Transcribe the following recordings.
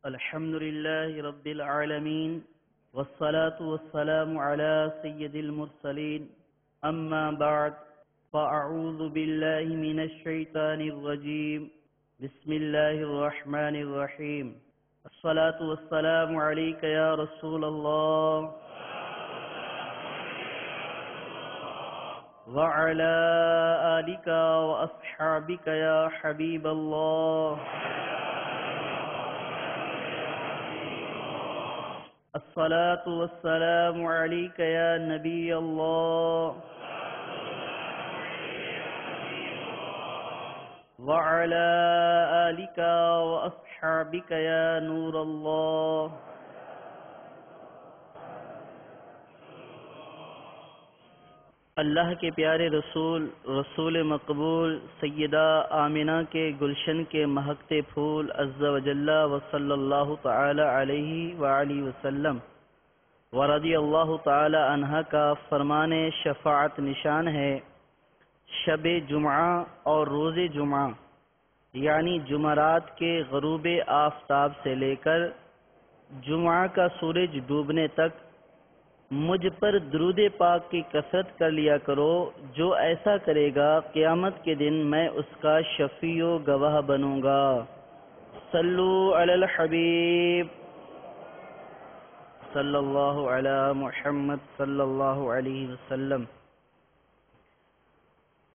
الحمد لله رب العالمين والصلاة والسلام على سيد المرسلين أما بعد فأعوذ بالله من الشيطان الرجيم بسم الله الرحمن الرحيم الصلاة والسلام عليك يا رسول الله وعلى آلك وأصحابك يا حبيب الله الصلاة والسلام عليك يا نبي الله وعلى آلك وأصحابك يا نور الله اللہ کے پیارے رسول مقبول سیدہ آمنہ کے گلشن کے مہکتے پھول عز و جل و صلی اللہ تعالی علیہ وآلہ وسلم ورضی اللہ تعالی عنہ کا فرمان شفاعت نشان ہے شب جمعہ اور روز جمعہ یعنی جمعرات کے غروب آفتاب سے لے کر جمعہ کا سورج ڈوبنے تک مجھ پر درود پاک کی کثرت کر لیا کرو، جو ایسا کرے گا قیامت کے دن میں اس کا شفیع و گواہ بنوں گا۔ صلو علی الحبیب صلی اللہ علی محمد صلی اللہ علیہ وسلم۔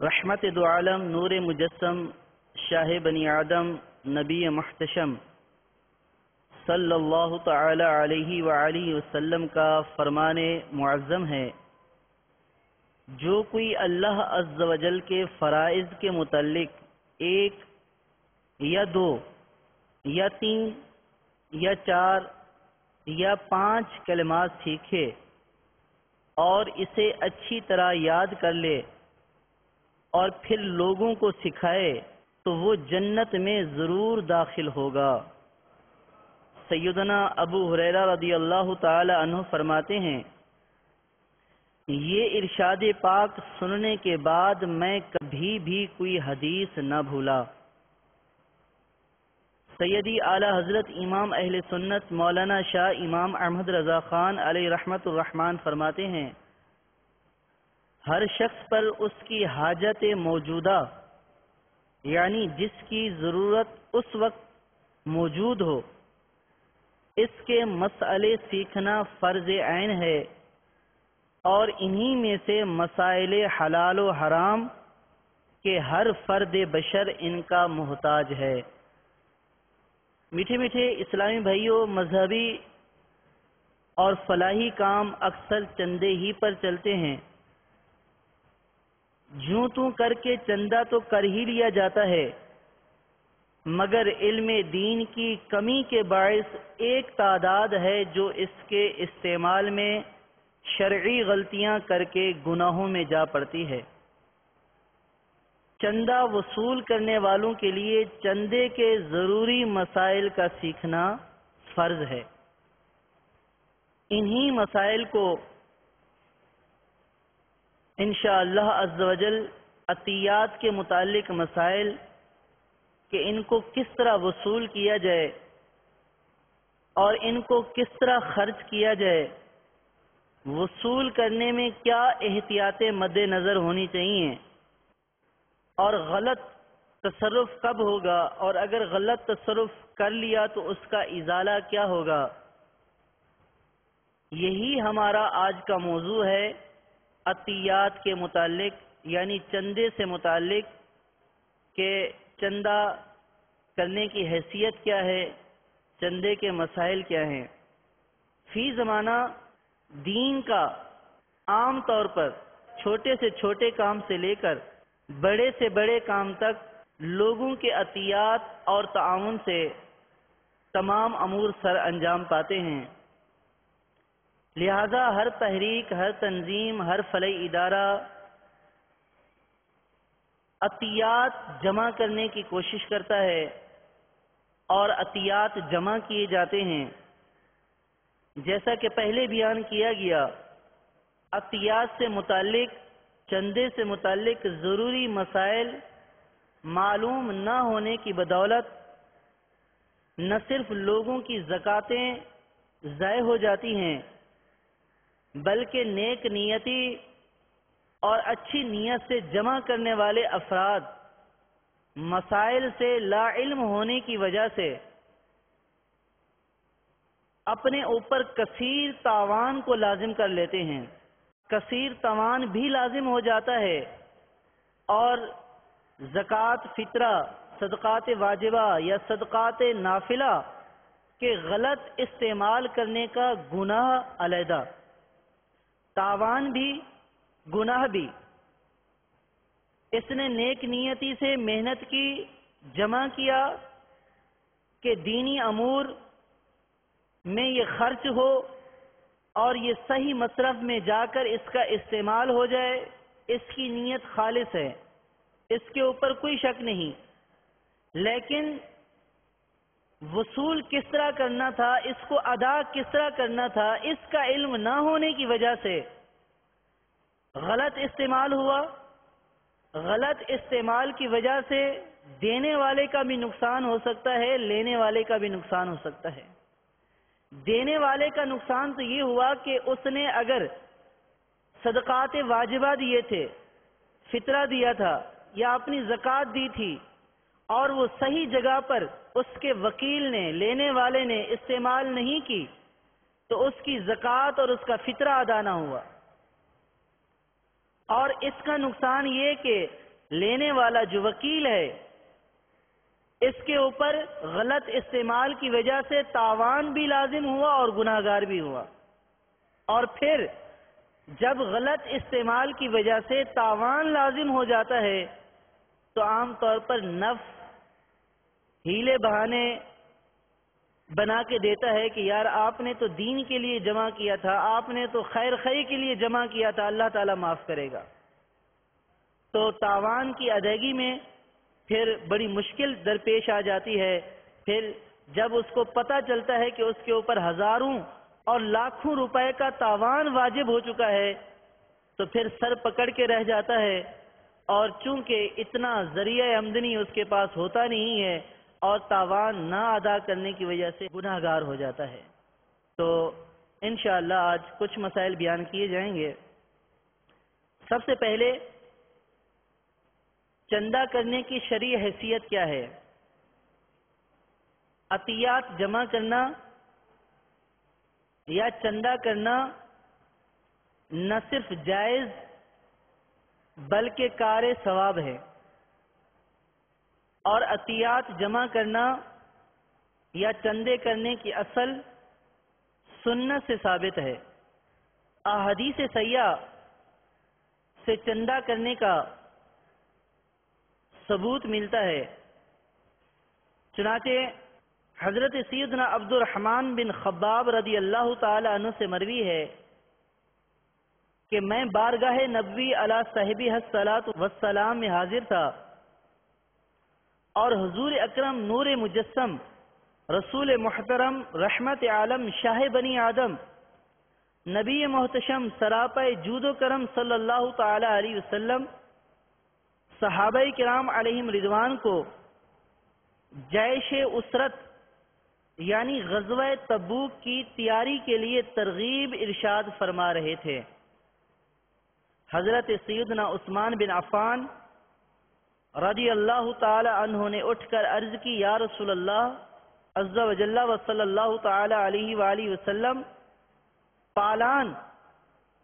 رحمت دو عالم، نور مجسم، شاہ بنی آدم، نبی محتشم صلی اللہ تعالی علیہ وآلہ وسلم کا فرمان معظم ہے، جو کوئی اللہ عز و جل کے فرائض کے متعلق ایک یا دو یا تین یا چار یا 5 کلمات سیکھے اور اسے اچھی طرح یاد کر لے اور پھر لوگوں کو سکھائے تو وہ جنت میں ضرور داخل ہوگا۔ سیدنا ابو ہریرہ رضی اللہ تعالی عنہ فرماتے ہیں، یہ ارشاد پاک سننے کے بعد میں کبھی بھی کوئی حدیث نہ بھولا۔ سیدی اعلی حضرت امام اہل سنت مولانا شاہ امام احمد رضا خان علیہ رحمت الرحمن فرماتے ہیں، ہر شخص پر اس کی حاجت موجودہ یعنی جس کی ضرورت اس وقت موجود ہو، اس کے مسئلے سیکھنا فرض عین ہے، اور انہی میں سے مسائل حلال و حرام کے ہر فرد بشر ان کا محتاج ہے۔ میٹھے میٹھے اسلامی بھائیوں، مذہبی اور فلاحی کام اکثر چندے ہی پر چلتے ہیں۔ جوں توں کر کے چندہ تو کر ہی لیا جاتا ہے، مگر علم دین کی کمی کے باعث ایک تعداد ہے جو اس کے استعمال میں شرعی غلطیاں کر کے گناہوں میں جا پڑتی ہے۔ چندہ وصول کرنے والوں کے لیے چندے کے ضروری مسائل کا سیکھنا فرض ہے۔ انہی مسائل کو انشاءاللہ عز و جل عطیات کے متعلق مسائل کہ ان کو کس طرح وصول کیا جائے اور ان کو کس طرح خرچ کیا جائے، وصول کرنے میں کیا احتیاطیں مد نظر ہونی چاہیے، اور غلط تصرف کب ہوگا، اور اگر غلط تصرف کر لیا تو اس کا ازالہ کیا ہوگا، یہی ہمارا آج کا موضوع ہے۔ عطیات کے متعلق یعنی چندے سے متعلق کہ چندہ کرنے کی حیثیت کیا ہے، چندے کے مسائل کیا ہیں۔ فی زمانہ دین کا عام طور پر چھوٹے سے چھوٹے کام سے لے کر بڑے سے بڑے کام تک لوگوں کے عطیات اور تعاون سے تمام امور سر انجام پاتے ہیں۔ لہذا ہر تحریک، ہر تنظیم، ہر فلاحی ادارہ عطیات جمع کرنے کی کوشش کرتا ہے اور عطیات جمع کیے جاتے ہیں۔ جیسا کہ پہلے بیان کیا گیا، عطیات سے متعلق، چندے سے متعلق ضروری مسائل معلوم نہ ہونے کی بدولت نہ صرف لوگوں کی زکاتیں ضائع ہو جاتی ہیں بلکہ نیک نیتی اور اچھی نیت سے جمع کرنے والے افراد مسائل سے لا علم ہونے کی وجہ سے اپنے اوپر کثیر تاوان کو لازم کر لیتے ہیں. کثیر تاوان بھی لازم ہو جاتا ہے اور زکوٰۃ فطرہ، صدقات واجبہ یا صدقات نافلہ کے غلط استعمال کرنے کا گناہ علیحدہ، تاوان بھی گناہ بھی. اس نے نیک نیتی سے محنت کی، جمع کیا کہ دینی امور میں یہ خرچ ہو اور یہ صحیح مصرف میں جا کر اس کا استعمال ہو جائے. اس کی نیت خالص ہے، اس کے اوپر کوئی شک نہیں. لیکن وصول کس طرح کرنا تھا، اس کو ادا کس طرح کرنا تھا، اس کا علم نہ ہونے کی وجہ سے غلط استعمال ہوا. غلط استعمال کی وجہ سے دینے والے کا بھی نقصان ہو سکتا ہے، لینے والے کا بھی نقصان ہو سکتا ہے. دینے والے کا نقصان تو یہ ہوا کہ اس نے اگر صدقات واجبہ دیے تھے، فطرہ دیا تھا یا اپنی زکوٰۃ دی تھی اور وہ صحیح جگہ پر اس کے وکیل نے، لینے والے نے استعمال نہیں کی تو اس کی زکوٰۃ اور اس کا فطرہ ادا نہ ہوا. اور اس کا نقصان یہ کہ لینے والا جو وکیل ہے اس کے اوپر غلط استعمال کی وجہ سے تاوان بھی لازم ہوا اور گناہگار بھی ہوا. اور پھر جب غلط استعمال کی وجہ سے تاوان لازم ہو جاتا ہے تو عام طور پر نفس ہیلے بہانے بنا کے دیتا ہے کہ یار آپ نے تو دین کے لیے جمع کیا تھا، آپ نے تو خیر خیر کے لیے جمع کیا تھا، اللہ تعالیٰ معاف کرے گا. تو تاوان کی ادائیگی میں پھر بڑی مشکل درپیش آ جاتی ہے. پھر جب اس کو پتہ چلتا ہے کہ اس کے اوپر ہزاروں اور لاکھوں روپے کا تاوان واجب ہو چکا ہے تو پھر سر پکڑ کے رہ جاتا ہے. اور چونکہ اتنا ذریعہ آمدنی اس کے پاس ہوتا نہیں ہے اور تاوان نہ ادا کرنے کی وجہ سے گناہ گار ہو جاتا ہے. تو انشاءاللہ آج کچھ مسائل بیان کیے جائیں گے. سب سے پہلے چندہ کرنے کی شرعی حیثیت کیا ہے؟ عطیات جمع کرنا یا چندہ کرنا نہ صرف جائز بلکہ کار ثواب ہے. اور عطیات جمع کرنا یا چندے کرنے کی اصل سنت سے ثابت ہے. احادیث سیاح سے چندہ کرنے کا ثبوت ملتا ہے. چنانچہ حضرت سیدنا عبد الرحمن بن خباب رضی اللہ تعالی عنہ سے مروی ہے کہ میں بارگاہ نبوی علی صاحبہ الصلاۃ والسلام میں حاضر تھا اور حضور اکرم نور مجسم رسول محترم رحمت عالم شاہ بنی آدم نبی محتشم سراپہ جود و کرم صلی اللہ تعالی علیہ وسلم صحابہ کرام علیہم رضوان کو جیش اسرت یعنی غزوہ تبوک کی تیاری کے لیے ترغیب ارشاد فرما رہے تھے. حضرت سیدنا عثمان بن عفان رضی اللہ تعالی عنہ نے اٹھ کر عرض کی یا رسول اللہ عز و جل و صلی اللہ تعالی علیہ وآلہ وسلم، پالان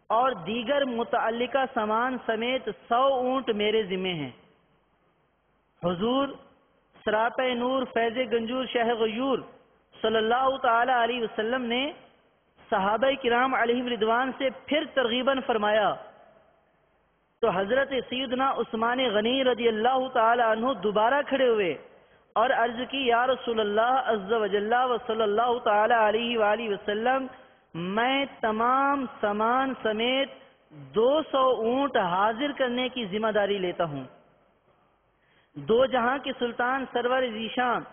اور دیگر متعلقہ سامان سمیت 100 اونٹ میرے ذمہ ہیں. حضور سراپہ نور فیض گنجور شاہ غیور صلی اللہ تعالی علیہ وسلم نے صحابہ کرام علیہم رضوان سے پھر ترغیباً فرمایا تو حضرت سیدنا عثمان غنی رضی اللہ تعالی عنہ دوبارہ کھڑے ہوئے اور عرض کی یا رسول اللہ عز و جل و صلی اللہ تعالی علیہ وآلہ وسلم، میں تمام سامان سمیت 200 اونٹ حاضر کرنے کی ذمہ داری لیتا ہوں. دو جہاں کے سلطان سرور ذیشان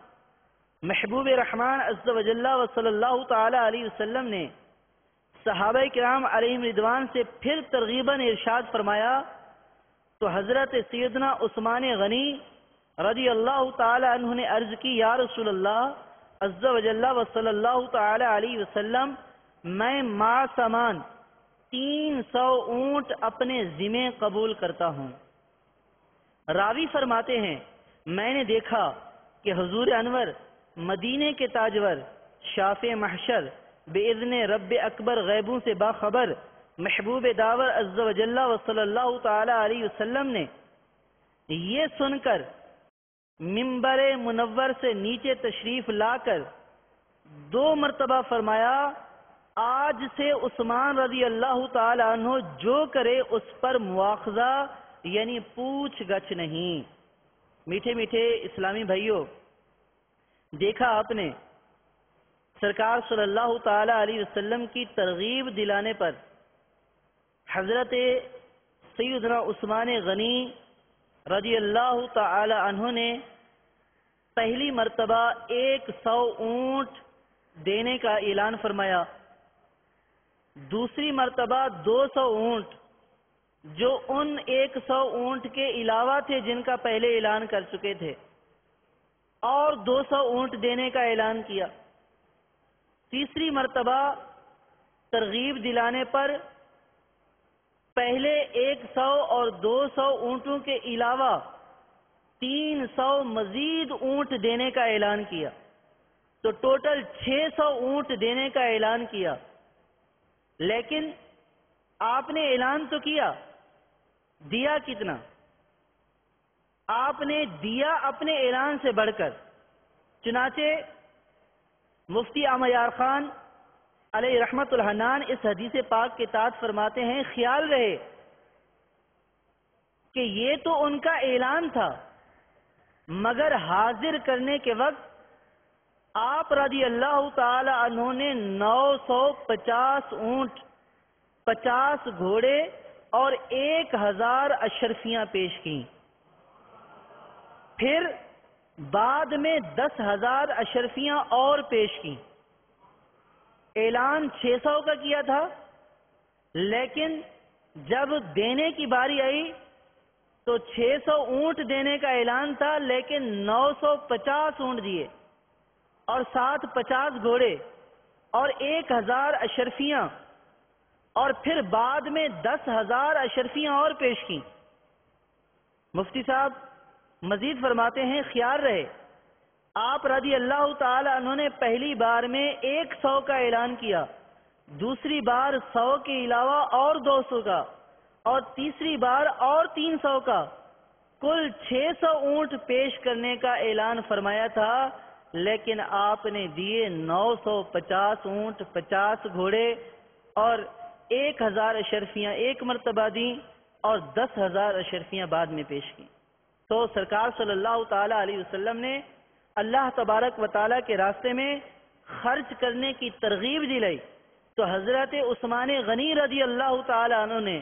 محبوب رحمان عز و جل و صلی اللہ تعالی علیہ وسلم نے صحابہ کرام علیہم رضوان سے پھر ترغیباً ارشاد فرمایا تو حضرت سیدنا عثمان غنی رضی اللہ تعالی عنہ نے عرض کی یا رسول اللہ، عز و جل و صلی اللہ تعالی علیہ وسلم میں ما سامان 300 اونٹ اپنے ذمے قبول کرتا ہوں۔ راوی فرماتے ہیں میں نے دیکھا کہ حضور انور مدینے کے تاجور شافع محشر باذن رب اکبر غیبوں سے باخبر محبوب داور عز و جل و صلی اللہ تعالی علیہ وسلم نے یہ سن کر منبر منور سے نیچے تشریف لا کر 2 مرتبہ فرمایا آج سے عثمان رضی اللہ تعالی عنہ جو کرے اس پر مواخذہ یعنی پوچھ گچھ نہیں۔ میٹھے میٹھے اسلامی بھائیوں، دیکھا آپ نے سرکار صلی اللہ تعالی علیہ وسلم کی ترغیب دلانے پر حضرت سیدنا عثمان غنی رضی اللہ تعالی عنہ نے پہلی مرتبہ 100 اونٹ دینے کا اعلان فرمایا، دوسری مرتبہ 200 اونٹ جو ان 100 اونٹ کے علاوہ تھے جن کا پہلے اعلان کر چکے تھے، اور 200 اونٹ دینے کا اعلان کیا۔ تیسری مرتبہ ترغیب دلانے پر پہلے 100 اور 200 اونٹوں کے علاوہ 300 مزید اونٹ دینے کا اعلان کیا، تو ٹوٹل 600 اونٹ دینے کا اعلان کیا۔ لیکن آپ نے اعلان تو کیا، دیا کتنا؟ آپ نے دیا اپنے اعلان سے بڑھ کر۔ چنانچہ مفتی عمیار خان علیہ رحمت الحنان اس حدیث پاک کے تحت فرماتے ہیں خیال رہے کہ یہ تو ان کا اعلان تھا، مگر حاضر کرنے کے وقت آپ رضی اللہ تعالی عنہ نے 950 اونٹ، 50 گھوڑے اور 1000 اشرفیاں پیش کیں۔ پھر بعد میں 10,000 اشرفیاں اور پیش کیں۔ اعلان 600 کا کیا تھا، لیکن جب دینے کی باری آئی تو 600 اونٹ دینے کا اعلان تھا، لیکن 950 اونٹ دیے اور ساتھ 50 گھوڑے اور 1000 اشرفیاں، اور پھر بعد میں 10,000 اشرفیاں اور پیش کی۔ مفتی صاحب مزید فرماتے ہیں خیال رہے آپ رضی اللہ تعالی عنہ نے پہلی بار میں 100 کا اعلان کیا، دوسری بار 100 کے علاوہ اور 200 کا، اور تیسری بار اور 300 کا، کل 600 اونٹ پیش کرنے کا اعلان فرمایا تھا، لیکن آپ نے دیے 950 اونٹ، 50 گھوڑے اور 1000 اشرفیاں ایک مرتبہ دیں اور 10,000 اشرفیاں بعد میں پیش کی۔ تو سرکار صلی اللہ تعالی علیہ وسلم نے اللہ تبارک و تعالی کے راستے میں خرچ کرنے کی ترغیب دلائی، تو حضرت عثمان غنی رضی اللہ تعالی عنہ نے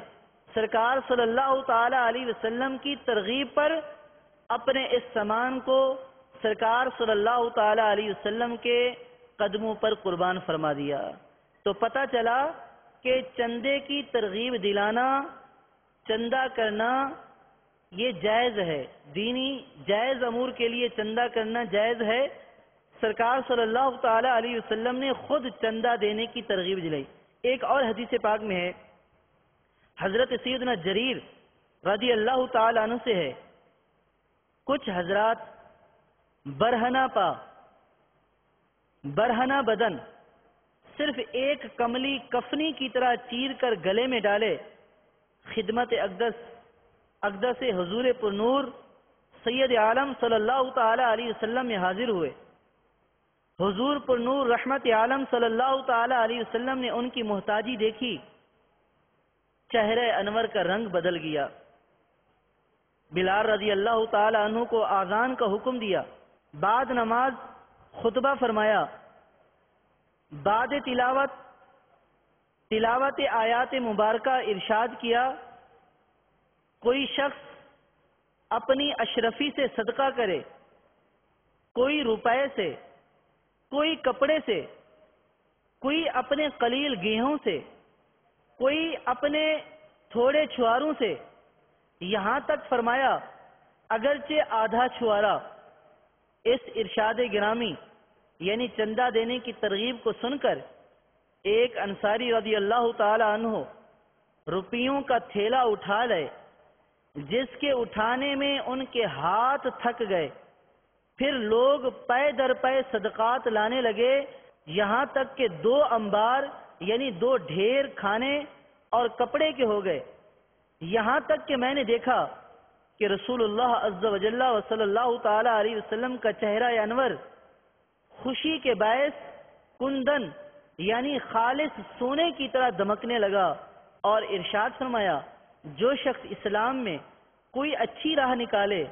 سرکار صلی اللہ تعالی علیہ وسلم کی ترغیب پر اپنے اس سامان کو سرکار صلی اللہ تعالی علیہ وسلم کے قدموں پر قربان فرما دیا۔ تو پتہ چلا کہ چندے کی ترغیب دلانا، چندہ کرنا یہ جائز ہے، دینی جائز امور کے لیے چندہ کرنا جائز ہے۔ سرکار صلی اللہ تعالی علیہ وسلم نے خود چندہ دینے کی ترغیب دلائی۔ ایک اور حدیث پاک میں ہے، حضرت سیدنا جریر رضی اللہ تعالی عنہ سے ہے، کچھ حضرات برہنہ پا، برہنہ بدن، صرف ایک کملی کفنی کی طرح چیر کر گلے میں ڈالے، خدمت اقدس حضور پر نور سید عالم صلی اللہ تعالی علیہ وسلم میں حاضر ہوئے۔ حضور پر نور رحمت عالم صلی اللہ تعالی علیہ وسلم نے ان کی محتاجی دیکھی، چہرے انور کا رنگ بدل گیا۔ بلال رضی اللہ تعالی عنہ کو آذان کا حکم دیا، بعد نماز خطبہ فرمایا، بعد تلاوت آیات مبارکہ ارشاد کیا، کوئی شخص اپنی اشرفی سے صدقہ کرے، کوئی روپے سے، کوئی کپڑے سے، کوئی اپنے قلیل گیہوں سے، کوئی اپنے تھوڑے چھواروں سے، یہاں تک فرمایا اگرچہ آدھا چھوارا۔ اس ارشاد گرامی یعنی چندہ دینے کی ترغیب کو سن کر ایک انصاری رضی اللہ تعالی عنہ روپیوں کا تھیلا اٹھا لے، جس کے اٹھانے میں ان کے ہاتھ تھک گئے۔ پھر لوگ پے در پے صدقات لانے لگے، یہاں تک کہ 2 انبار یعنی 2 ڈھیر کھانے اور کپڑے کے ہو گئے۔ یہاں تک کہ میں نے دیکھا کہ رسول اللہ عز و جل و صلی اللہ تعالی علیہ وسلم کا چہرہ انور خوشی کے باعث کندن یعنی خالص سونے کی طرح دمکنے لگا، اور ارشاد فرمایا، جو شخص اسلام میں کوئی اچھی راہ نکالے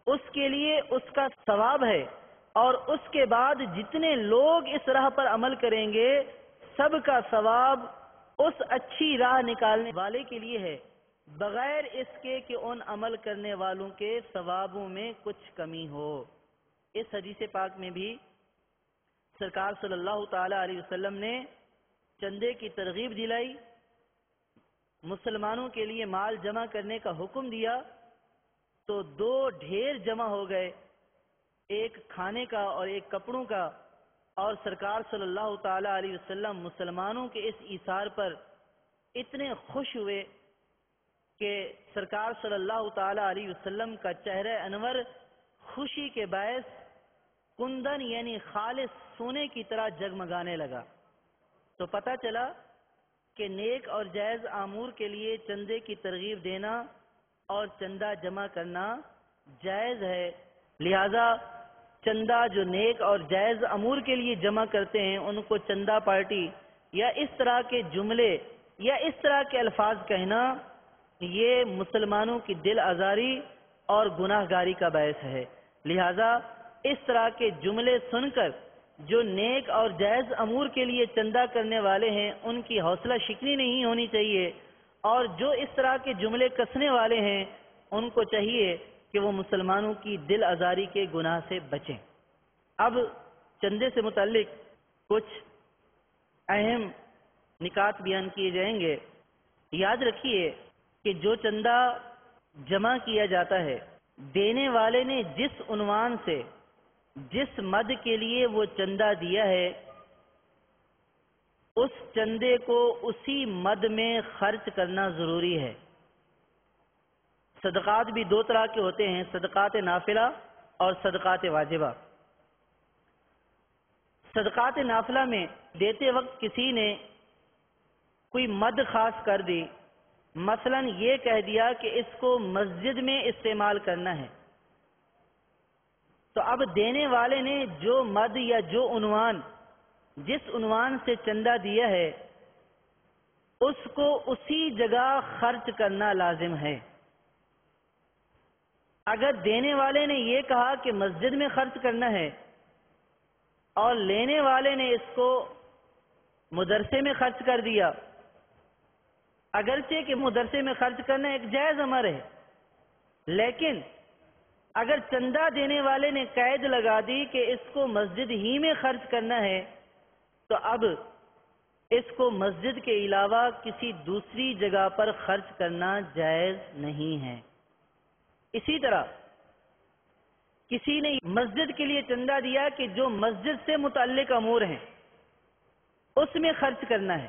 اس کے لیے اس کا ثواب ہے، اور اس کے بعد جتنے لوگ اس راہ پر عمل کریں گے سب کا ثواب اس اچھی راہ نکالنے والے کے لیے ہے، بغیر اس کے کہ ان عمل کرنے والوں کے ثوابوں میں کچھ کمی ہو۔ اس حدیث پاک میں بھی سرکار صلی اللہ تعالی علیہ وسلم نے چندے کی ترغیب دلائی، مسلمانوں کے لیے مال جمع کرنے کا حکم دیا، تو 2 ڈھیر جمع ہو گئے، ایک کھانے کا اور ایک کپڑوں کا، اور سرکار صلی اللہ تعالی علیہ وسلم مسلمانوں کے اس ایثار پر اتنے خوش ہوئے کہ سرکار صلی اللہ تعالی علیہ وسلم کا چہرہ انور خوشی کے باعث کندن یعنی خالص سونے کی طرح جگمگانے لگا۔ تو پتہ چلا کہ نیک اور جائز امور کے لیے چندے کی ترغیب دینا اور چندہ جمع کرنا جائز ہے، لہذا چندہ جو نیک اور جائز امور کے لیے جمع کرتے ہیں ان کو چندہ پارٹی یا اس طرح کے جملے یا اس طرح کے الفاظ کہنا یہ مسلمانوں کی دل آزاری اور گناہ گاری کا باعث ہے، لہذا اس طرح کے جملے سن کر جو نیک اور جائز امور کے لیے چندہ کرنے والے ہیں ان کی حوصلہ شکنی نہیں ہونی چاہیے، اور جو اس طرح کے جملے کسنے والے ہیں ان کو چاہیے کہ وہ مسلمانوں کی دل آزاری کے گناہ سے بچیں۔ اب چندے سے متعلق کچھ اہم نکات بیان کیے جائیں گے۔ یاد رکھیے کہ جو چندہ جمع کیا جاتا ہے، دینے والے نے جس عنوان سے جس مد کے لیے وہ چندہ دیا ہے اس چندے کو اسی مد میں خرچ کرنا ضروری ہے۔ صدقات بھی 2 طرح کے ہوتے ہیں، صدقات نافلہ اور صدقات واجبہ۔ صدقات نافلہ میں دیتے وقت کسی نے کوئی مد خاص کر دی، مثلا یہ کہہ دیا کہ اس کو مسجد میں استعمال کرنا ہے، تو اب دینے والے نے جو مد یا جو عنوان جس عنوان سے چندہ دیا ہے اس کو اسی جگہ خرچ کرنا لازم ہے۔ اگر دینے والے نے یہ کہا کہ مسجد میں خرچ کرنا ہے اور لینے والے نے اس کو مدرسے میں خرچ کر دیا، اگرچہ کہ مدرسے میں خرچ کرنا ایک جائز امر ہے، لیکن اگر چندہ دینے والے نے قید لگا دی کہ اس کو مسجد ہی میں خرچ کرنا ہے تو اب اس کو مسجد کے علاوہ کسی دوسری جگہ پر خرچ کرنا جائز نہیں ہے۔ اسی طرح کسی نے مسجد کے لیے چندہ دیا کہ جو مسجد سے متعلق امور ہیں اس میں خرچ کرنا ہے،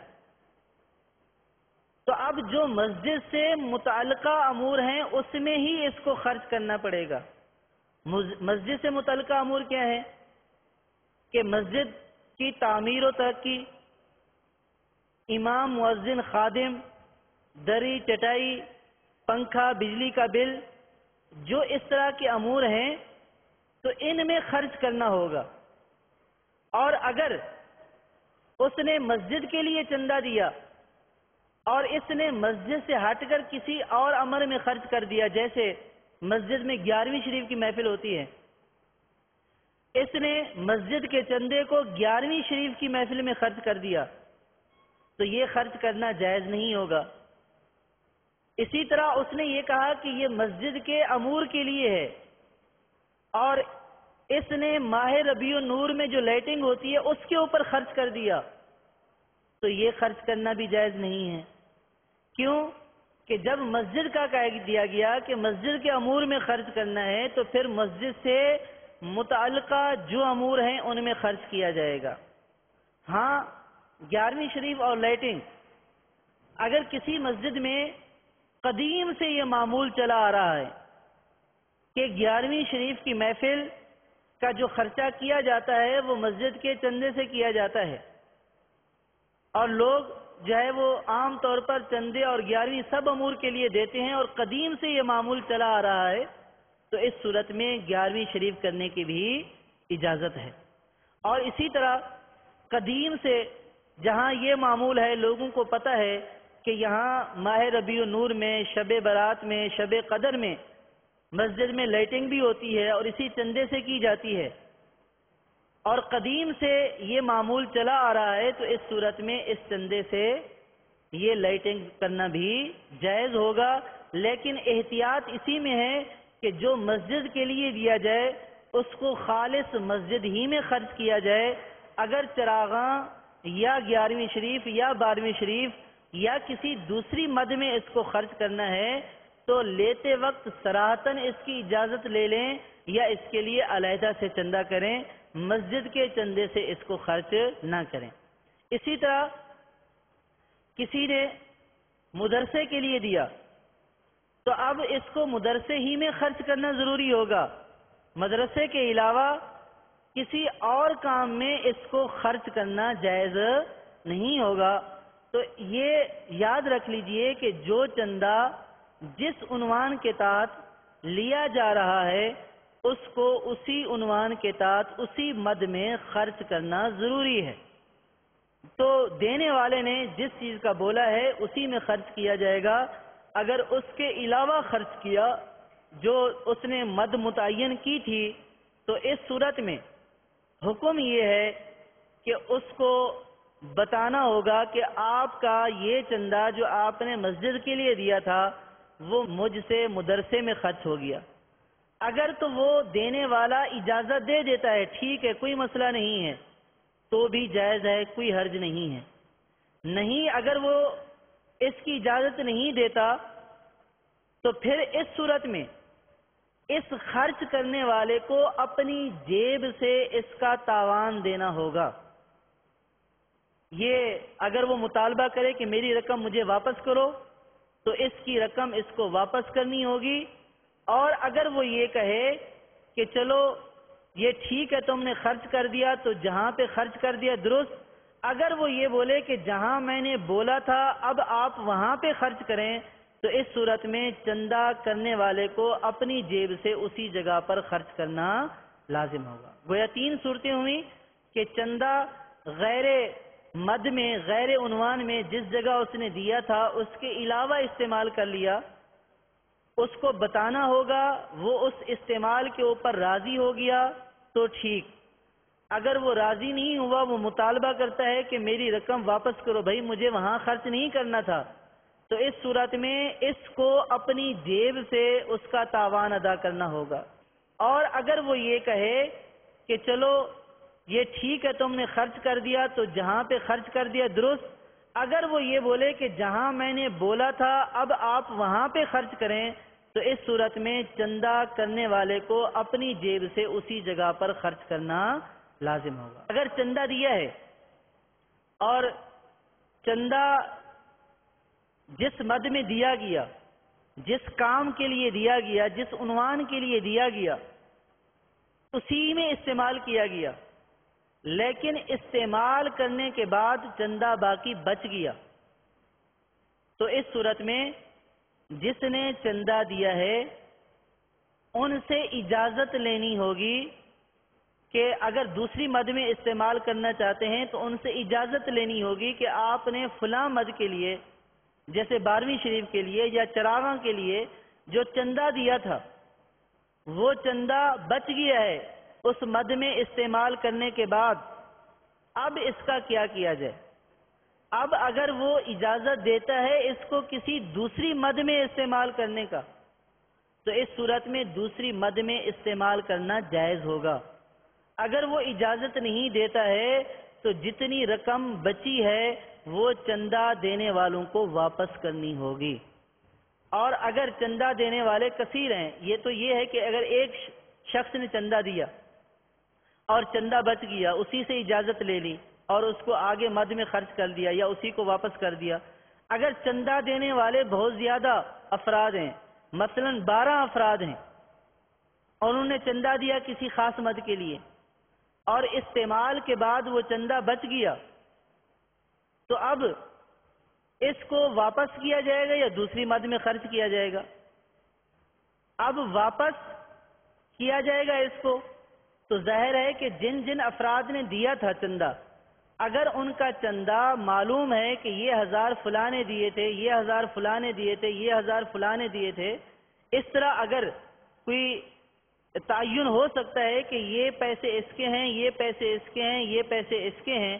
تو اب جو مسجد سے متعلقہ امور ہیں اس میں ہی اس کو خرچ کرنا پڑے گا۔ مسجد سے متعلقہ امور کیا ہے کہ مسجد کی تعمیر و ترقی، امام، مؤذن، خادم، دری، چٹائی، پنکھا، بجلی کا بل، جو اس طرح کے امور ہیں تو ان میں خرچ کرنا ہوگا۔ اور اگر اس نے مسجد کے لیے چندہ دیا اور اس نے مسجد سے ہٹ کر کسی اور امر میں خرچ کر دیا، جیسے مسجد میں 11ویں شریف کی محفل ہوتی ہے، اس نے مسجد کے چندے کو 11ویں شریف کی محفل میں خرچ کر دیا تو یہ خرچ کرنا جائز نہیں ہوگا۔ اسی طرح اس نے یہ کہا کہ یہ مسجد کے امور کے لیے ہے اور اس نے ماہ ربیع النور میں جو لائٹنگ ہوتی ہے اس کے اوپر خرچ کر دیا تو یہ خرچ کرنا بھی جائز نہیں ہے۔ کیوں کہ جب مسجد کا کہہ دیا گیا کہ مسجد کے امور میں خرچ کرنا ہے تو پھر مسجد سے متعلقہ جو امور ہیں ان میں خرچ کیا جائے گا۔ ہاں 11ویں شریف اور لائٹنگ، اگر کسی مسجد میں قدیم سے یہ معمول چلا آ رہا ہے کہ 11ویں شریف کی محفل کا جو خرچہ کیا جاتا ہے وہ مسجد کے چندے سے کیا جاتا ہے، اور لوگ جو ہے وہ عام طور پر چندے اور 11ویں سب امور کے لیے دیتے ہیں، اور قدیم سے یہ معمول چلا آ رہا ہے، تو اس صورت میں 11ویں شریف کرنے کی بھی اجازت ہے۔ اور اسی طرح قدیم سے جہاں یہ معمول ہے، لوگوں کو پتہ ہے کہ یہاں ماہ ربیع النور میں، شب برات میں، شب قدر میں مسجد میں لائٹنگ بھی ہوتی ہے اور اسی چندے سے کی جاتی ہے، اور قدیم سے یہ معمول چلا آ رہا ہے، تو اس صورت میں اس چندے سے یہ لائٹنگ کرنا بھی جائز ہوگا، لیکن احتیاط اسی میں ہے کہ جو مسجد کے لیے دیا جائے اس کو خالص مسجد ہی میں خرچ کیا جائے۔ اگر چراغاں یا 11ویں شریف یا 12ویں شریف یا کسی دوسری مد میں اس کو خرچ کرنا ہے تو لیتے وقت صراحتاً اس کی اجازت لے لیں یا اس کے لیے علیحدہ سے چندہ کریں، مسجد کے چندے سے اس کو خرچ نہ کریں۔ اسی طرح کسی نے مدرسے کے لیے دیا تو اب اس کو مدرسے ہی میں خرچ کرنا ضروری ہوگا، مدرسے کے علاوہ کسی اور کام میں اس کو خرچ کرنا جائز نہیں ہوگا۔ تو یہ یاد رکھ لیجئے کہ جو چندہ جس عنوان کے تحت لیا جا رہا ہے اس کو اسی عنوان کے تحت اسی مد میں خرچ کرنا ضروری ہے۔ تو دینے والے نے جس چیز کا بولا ہے اسی میں خرچ کیا جائے گا۔ اگر اس کے علاوہ خرچ کیا جو اس نے مد متعین کی تھی تو اس صورت میں حکم یہ ہے کہ اس کو بتانا ہوگا کہ آپ کا یہ چندہ جو آپ نے مسجد کے لیے دیا تھا وہ مجھ سے مدرسے میں خرچ ہو گیا۔ اگر تو وہ دینے والا اجازت دے دیتا ہے، ٹھیک ہے کوئی مسئلہ نہیں ہے، تو بھی جائز ہے، کوئی حرج نہیں ہے۔ نہیں اگر وہ اس کی اجازت نہیں دیتا تو پھر اس صورت میں اس خرچ کرنے والے کو اپنی جیب سے اس کا تاوان دینا ہوگا۔ یہ اگر وہ مطالبہ کرے کہ میری رقم مجھے واپس کرو تو اس کی رقم اس کو واپس کرنی ہوگی، اور اگر وہ یہ کہے کہ چلو یہ ٹھیک ہے تم نے خرچ کر دیا تو جہاں پہ خرچ کر دیا درست، اگر وہ یہ بولے کہ جہاں میں نے بولا تھا اب آپ وہاں پہ خرچ کریں تو اس صورت میں چندہ کرنے والے کو اپنی جیب سے اسی جگہ پر خرچ کرنا لازم ہوگا۔ گویا 3 صورتیں ہوئیں کہ چندہ غیر مد میں، غیر عنوان میں جس جگہ اس نے دیا تھا اس کے علاوہ استعمال کر لیا، اس کو بتانا ہوگا، وہ اس استعمال کے اوپر راضی ہو گیا تو ٹھیک، اگر وہ راضی نہیں ہوا، وہ مطالبہ کرتا ہے کہ میری رقم واپس کرو، بھائی مجھے وہاں خرچ نہیں کرنا تھا، تو اس صورت میں اس کو اپنی جیب سے اس کا تاوان ادا کرنا ہوگا۔ اور اگر وہ یہ کہے کہ چلو یہ ٹھیک ہے تم نے خرچ کر دیا تو جہاں پہ خرچ کر دیا درست، اگر وہ یہ بولے کہ جہاں میں نے بولا تھا اب آپ وہاں پہ خرچ کریں تو اس صورت میں چندہ کرنے والے کو اپنی جیب سے اسی جگہ پر خرچ کرنا لازم ہوگا۔ اگر چندہ دیا ہے اور چندہ جس مد میں دیا گیا، جس کام کے لیے دیا گیا، جس عنوان کے لیے دیا گیا اسی میں استعمال کیا گیا، لیکن استعمال کرنے کے بعد چندہ باقی بچ گیا، تو اس صورت میں جس نے چندہ دیا ہے ان سے اجازت لینی ہوگی کہ اگر دوسری مد میں استعمال کرنا چاہتے ہیں تو ان سے اجازت لینی ہوگی کہ آپ نے فلاں مد کے لیے جیسے 12ویں شریف کے لیے یا چراغاں کے لیے جو چندہ دیا تھا وہ چندہ بچ گیا ہے، اس مد میں استعمال کرنے کے بعد اب اس کا کیا کیا جائے؟ اب اگر وہ اجازت دیتا ہے اس کو کسی دوسری مد میں استعمال کرنے کا تو اس صورت میں دوسری مد میں استعمال کرنا جائز ہوگا۔ اگر وہ اجازت نہیں دیتا ہے تو جتنی رقم بچی ہے وہ چندہ دینے والوں کو واپس کرنی ہوگی۔ اور اگر چندہ دینے والے کثیر ہیں، یہ تو یہ ہے کہ اگر ایک شخص نے چندہ دیا اور چندہ بچ گیا، اسی سے اجازت لے لی اور اس کو آگے مد میں خرچ کر دیا یا اسی کو واپس کر دیا۔ اگر چندہ دینے والے بہت زیادہ افراد ہیں، مثلا 12 افراد ہیں، اور انہوں نے چندہ دیا کسی خاص مد کے لیے اور استعمال کے بعد وہ چندہ بچ گیا، تو اب اس کو واپس کیا جائے گا یا دوسری مد میں خرچ کیا جائے گا؟ اب واپس کیا جائے گا اس کو، تو ظاہر ہے کہ جن جن افراد نے دیا تھا چندہ، اگر ان کا چندہ معلوم ہے کہ یہ 1000 فلاں نے دیے تھے، یہ 1000 فلاں نے دیے تھے، یہ 1000 فلاں نے دیے تھے، اس طرح اگر کوئی تعین ہو سکتا ہے کہ یہ پیسے اس کے ہیں، یہ پیسے اس کے ہیں، یہ پیسے اس کے ہیں،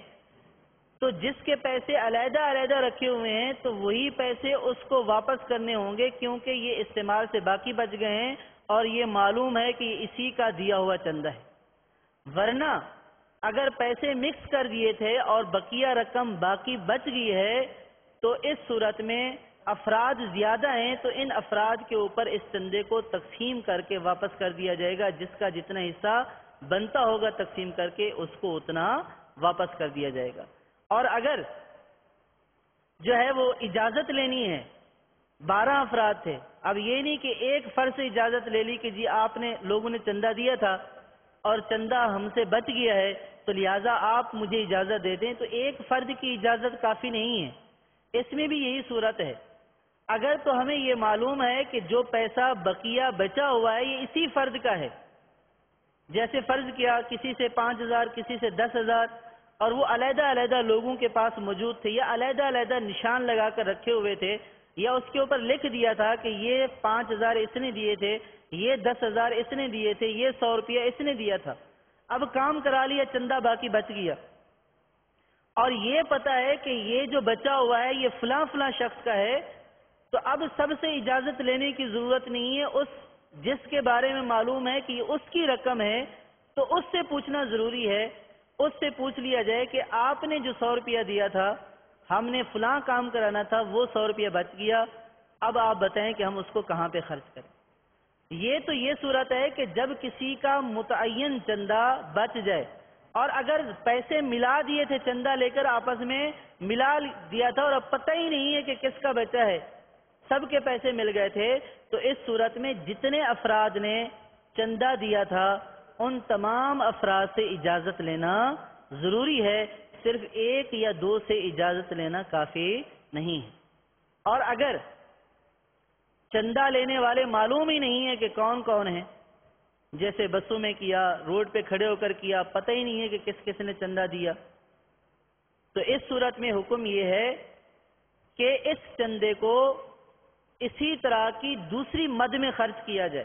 تو جس کے پیسے علیحدہ علیحدہ رکھے ہوئے ہیں تو وہی پیسے اس کو واپس کرنے ہوں گے، کیونکہ یہ استعمال سے باقی بچ گئے ہیں اور یہ معلوم ہے کہ یہ اسی کا دیا ہوا چندہ ہے۔ ورنہ اگر پیسے مکس کر دیے تھے اور بقیہ رقم باقی بچ گئی ہے تو اس صورت میں افراد زیادہ ہیں تو ان افراد کے اوپر اس چندے کو تقسیم کر کے واپس کر دیا جائے گا، جس کا جتنا حصہ بنتا ہوگا تقسیم کر کے اس کو اتنا واپس کر دیا جائے گا۔ اور اگر جو ہے وہ اجازت لینی ہے، 12 افراد تھے، اب یہ نہیں کہ ایک فرد سے اجازت لے لی کہ جی آپ نے لوگوں نے چندہ دیا تھا اور چندہ ہم سے بچ گیا ہے تو لہٰذا آپ مجھے اجازت دے دیں، تو ایک فرد کی اجازت کافی نہیں ہے۔ اس میں بھی یہی صورت ہے۔ اگر تو ہمیں یہ معلوم ہے کہ جو پیسہ بقیہ بچا ہوا ہے یہ اسی فرد کا ہے، جیسے فرض کیا کسی سے 5000 کسی سے 10,000 اور وہ علیحدہ علیحدہ لوگوں کے پاس موجود تھے یا علیحدہ علیحدہ نشان لگا کر رکھے ہوئے تھے یا اس کے اوپر لکھ دیا تھا کہ یہ 5000 اس نے دیے تھے، یہ 10,000 اس نے دیے تھے، یہ 100 روپیہ اس نے دیا تھا، اب کام کرا لیا، چندہ باقی بچ گیا اور یہ پتا ہے کہ یہ جو بچا ہوا ہے یہ فلاں فلاں شخص کا ہے، تو اب سب سے اجازت لینے کی ضرورت نہیں ہے، اس جس کے بارے میں معلوم ہے کہ یہ اس کی رقم ہے تو اس سے پوچھنا ضروری ہے۔ اس سے پوچھ لیا جائے کہ آپ نے جو 100 روپیہ دیا تھا، ہم نے فلاں کام کرانا تھا، وہ 100 روپیہ بچ گیا، اب آپ بتائیں کہ ہم اس کو کہاں پہ خرچ کریں۔ یہ تو یہ صورت ہے کہ جب کسی کا متعین چندہ بچ جائے، اور اگر پیسے ملا دیے تھے چندہ لے کر آپس میں ملا دیا تھا اور اب پتہ ہی نہیں ہے کہ کس کا بچا ہے، سب کے پیسے مل گئے تھے، تو اس صورت میں جتنے افراد نے چندہ دیا تھا ان تمام افراد سے اجازت لینا ضروری ہے، صرف ایک یا دو سے اجازت لینا کافی نہیں ہے۔ اور اگر چندہ لینے والے معلوم ہی نہیں ہے کہ کون کون ہیں، جیسے بسوں میں کیا، روڈ پہ کھڑے ہو کر کیا، پتہ ہی نہیں ہے کہ کس کس نے چندہ دیا، تو اس صورت میں حکم یہ ہے کہ اس چندے کو اسی طرح کی دوسری مد میں خرچ کیا جائے۔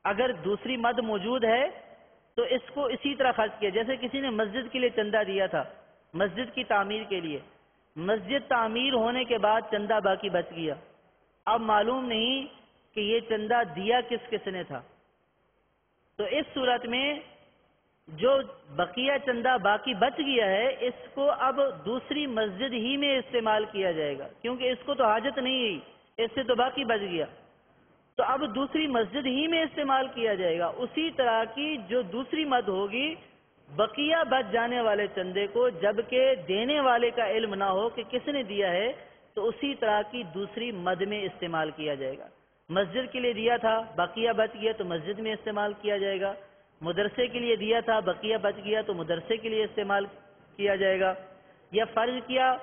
اگر دوسری مد موجود ہے تو اس کو اسی طرح خرچ کیا، جیسے کسی نے مسجد کے لیے چندہ دیا تھا، مسجد کی تعمیر کے لیے، مسجد تعمیر ہونے کے بعد چندہ باقی بچ گیا، اب معلوم نہیں کہ یہ چندہ دیا کس کس نے تھا، تو اس صورت میں جو بقیہ چندہ باقی بچ گیا ہے اس کو اب دوسری مسجد ہی میں استعمال کیا جائے گا، کیونکہ اس کو تو حاجت نہیں ہے، اس سے تو باقی بچ گیا، تو اب دوسری مسجد ہی میں استعمال کیا جائے گا۔ اسی طرح کی جو دوسری مد ہوگی بقیہ بچ جانے والے چندے کو، جبکہ دینے والے کا علم نہ ہو کہ کس نے دیا ہے، تو اسی طرح کی دوسری مد میں استعمال کیا جائے گا۔ مسجد کے لیے دیا تھا، بقیہ بچ گیا تو مسجد میں استعمال کیا جائے گا، مدرسے کے لیے دیا تھا، بقیہ بچ گیا تو مدرسے کے لیے استعمال کیا جائے گا، یا فرض کیا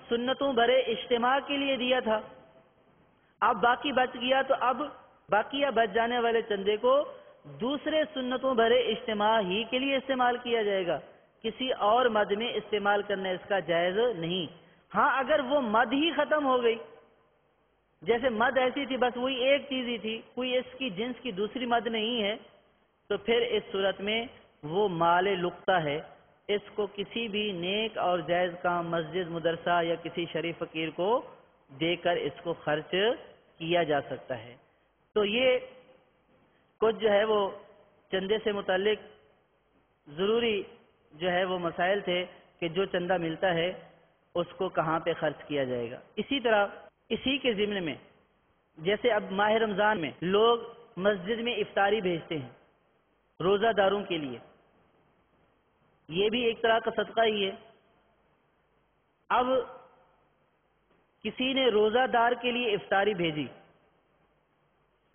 سنتوں بھرے اجتماع کے لیے دیا تھا، اب باقی بچ گیا تو اب باقیہ بچ جانے والے چندے کو دوسرے سنتوں بھرے اجتماع ہی کے لیے استعمال کیا جائے گا، کسی اور مد میں استعمال کرنا اس کا جائز نہیں۔ ہاں اگر وہ مد ہی ختم ہو گئی، جیسے مد ایسی تھی بس وہی ایک چیز ہی تھی، کوئی اس کی جنس کی دوسری مد نہیں ہے، تو پھر اس صورت میں وہ مال لقطہ ہے، اس کو کسی بھی نیک اور جائز کام، مسجد، مدرسہ یا کسی شریف فقیر کو دے کر اس کو خرچ کیا جا سکتا ہے۔ تو یہ کچھ جو ہے وہ چندے سے متعلق ضروری جو ہے وہ مسائل تھے کہ جو چندہ ملتا ہے اس کو کہاں پہ خرچ کیا جائے گا۔ اسی طرح اسی کے ضمن میں جیسے اب ماہ رمضان میں لوگ مسجد میں افطاری بھیجتے ہیں روزہ داروں کے لیے، یہ بھی ایک طرح کا صدقہ ہی ہے۔ اب کسی نے روزہ دار کے لیے افطاری بھیجی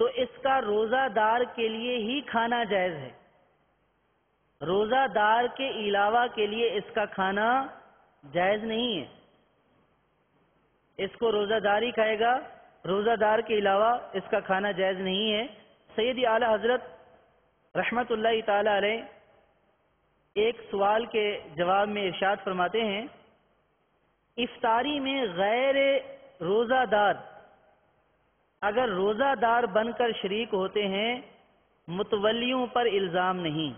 تو اس کا روزہ دار کے لیے ہی کھانا جائز ہے، روزہ دار کے علاوہ کے لیے اس کا کھانا جائز نہیں ہے۔ اس کو روزہ دار ہی کھائے گا، روزہ دار کے علاوہ اس کا کھانا جائز نہیں ہے۔ سیدی اعلی حضرت رحمت اللہ تعالی علیہ ایک سوال کے جواب میں ارشاد فرماتے ہیں، افطاری میں غیر روزہ دار اگر روزہ دار بن کر شریک ہوتے ہیں متولیوں پر الزام نہیں،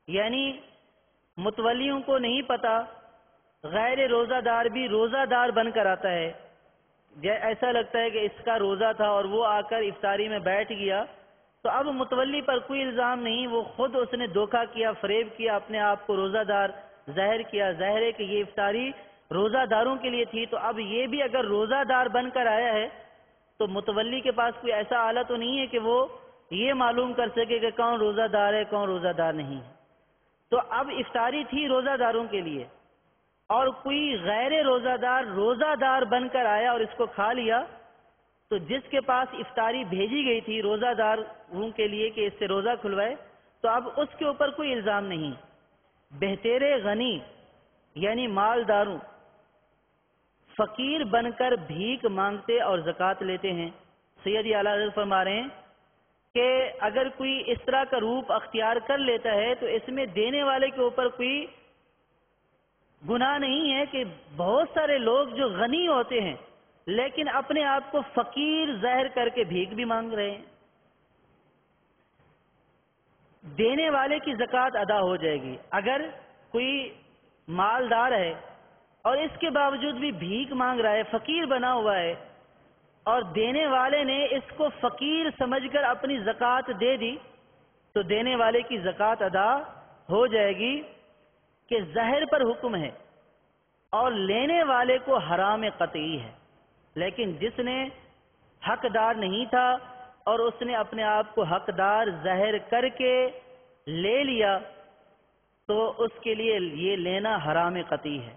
یعنی متولیوں کو نہیں پتا، غیر روزہ دار بھی روزہ دار بن کر آتا ہے، ایسا لگتا ہے کہ اس کا روزہ تھا اور وہ آ کر افطاری میں بیٹھ گیا، تو اب متولی پر کوئی الزام نہیں، وہ خود اس نے دھوکہ کیا، فریب کیا، اپنے آپ کو روزہ دار ظاہر کیا، ظاہر ہے کہ یہ افطاری روزہ داروں کے لیے تھی، تو اب یہ بھی اگر روزہ دار بن کر آیا ہے تو متولی کے پاس کوئی ایسا آلہ تو نہیں ہے کہ وہ یہ معلوم کر سکے کہ کون روزہ دار ہے کون روزہ دار نہیں ہے۔ تو اب افطاری تھی روزہ داروں کے لیے، اور کوئی غیر روزہ دار بن کر آیا اور اس کو کھا لیا، تو جس کے پاس افطاری بھیجی گئی تھی روزہ داروں کے لیے کہ اس سے روزہ کھلوائے، تو اب اس کے اوپر کوئی الزام نہیں۔ بہتیرے غنی یعنی مالداروں فقیر بن کر بھیک مانگتے اور زکوٰۃ لیتے ہیں۔ سیدی اعلیٰ حضرت فرما رہے ہیں کہ اگر کوئی اس طرح کا روپ اختیار کر لیتا ہے تو اس میں دینے والے کے اوپر کوئی گناہ نہیں ہے کہ بہت سارے لوگ جو غنی ہوتے ہیں لیکن اپنے آپ کو فقیر ظاہر کر کے بھیک بھی مانگ رہے ہیں، دینے والے کی زکوٰۃ ادا ہو جائے گی۔ اگر کوئی مالدار ہے اور اس کے باوجود بھی بھیک مانگ رہا ہے، فقیر بنا ہوا ہے، اور دینے والے نے اس کو فقیر سمجھ کر اپنی زکوٰۃ دے دی، تو دینے والے کی زکوٰۃ ادا ہو جائے گی کہ ظاہر پر حکم ہے اور لینے والے کو حرام قطعی ہے، لیکن جس نے حقدار نہیں تھا اور اس نے اپنے آپ کو حقدار ظاہر کر کے لے لیا تو اس کے لیے یہ لینا حرام قطعی ہے۔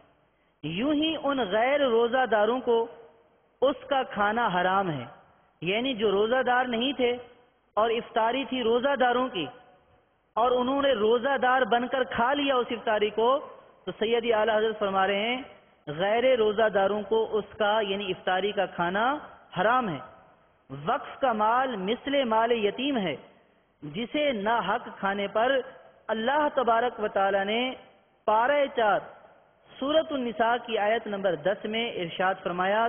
یوں ہی ان غیر روزہ داروں کو اس کا کھانا حرام ہے، یعنی جو روزہ دار نہیں تھے اور افطاری تھی روزہ داروں کی اور انہوں نے روزہ دار بن کر کھا لیا اس افطاری کو، تو سیدی اعلیٰ حضرت فرما رہے ہیں غیر روزہ داروں کو اس کا یعنی افطاری کا کھانا حرام ہے۔ وقف کا مال مثل مال یتیم ہے جسے ناحق کھانے پر اللہ تبارک و تعالی نے پارہ 4 سورۃ النساء کی آیت نمبر 10 میں ارشاد فرمایا،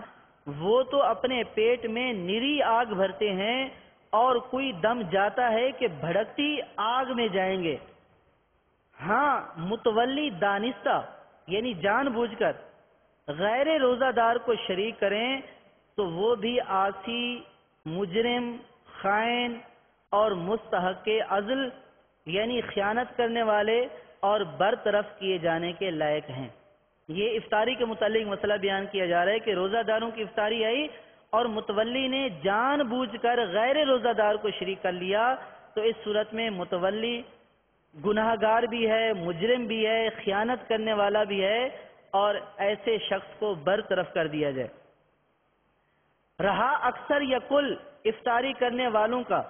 وہ تو اپنے پیٹ میں نری آگ بھرتے ہیں اور کوئی دم جاتا ہے کہ بھڑکتی آگ میں جائیں گے۔ ہاں متولی دانستہ یعنی جان بوجھ کر غیر روزہ دار کو شریک کریں تو وہ بھی عاصی، مجرم، خائن اور مستحق عزل یعنی خیانت کرنے والے اور برطرف کیے جانے کے لائق ہیں۔ یہ افطاری کے متعلق مسئلہ بیان کیا جا رہا ہے کہ روزہ داروں کی افطاری آئی اور متولی نے جان بوجھ کر غیر روزہ دار کو شریک کر لیا، تو اس صورت میں متولی گناہ گار بھی ہے، مجرم بھی ہے، خیانت کرنے والا بھی ہے، اور ایسے شخص کو برطرف کر دیا جائے۔ رہا اکثر یا کل افطاری کرنے والوں کا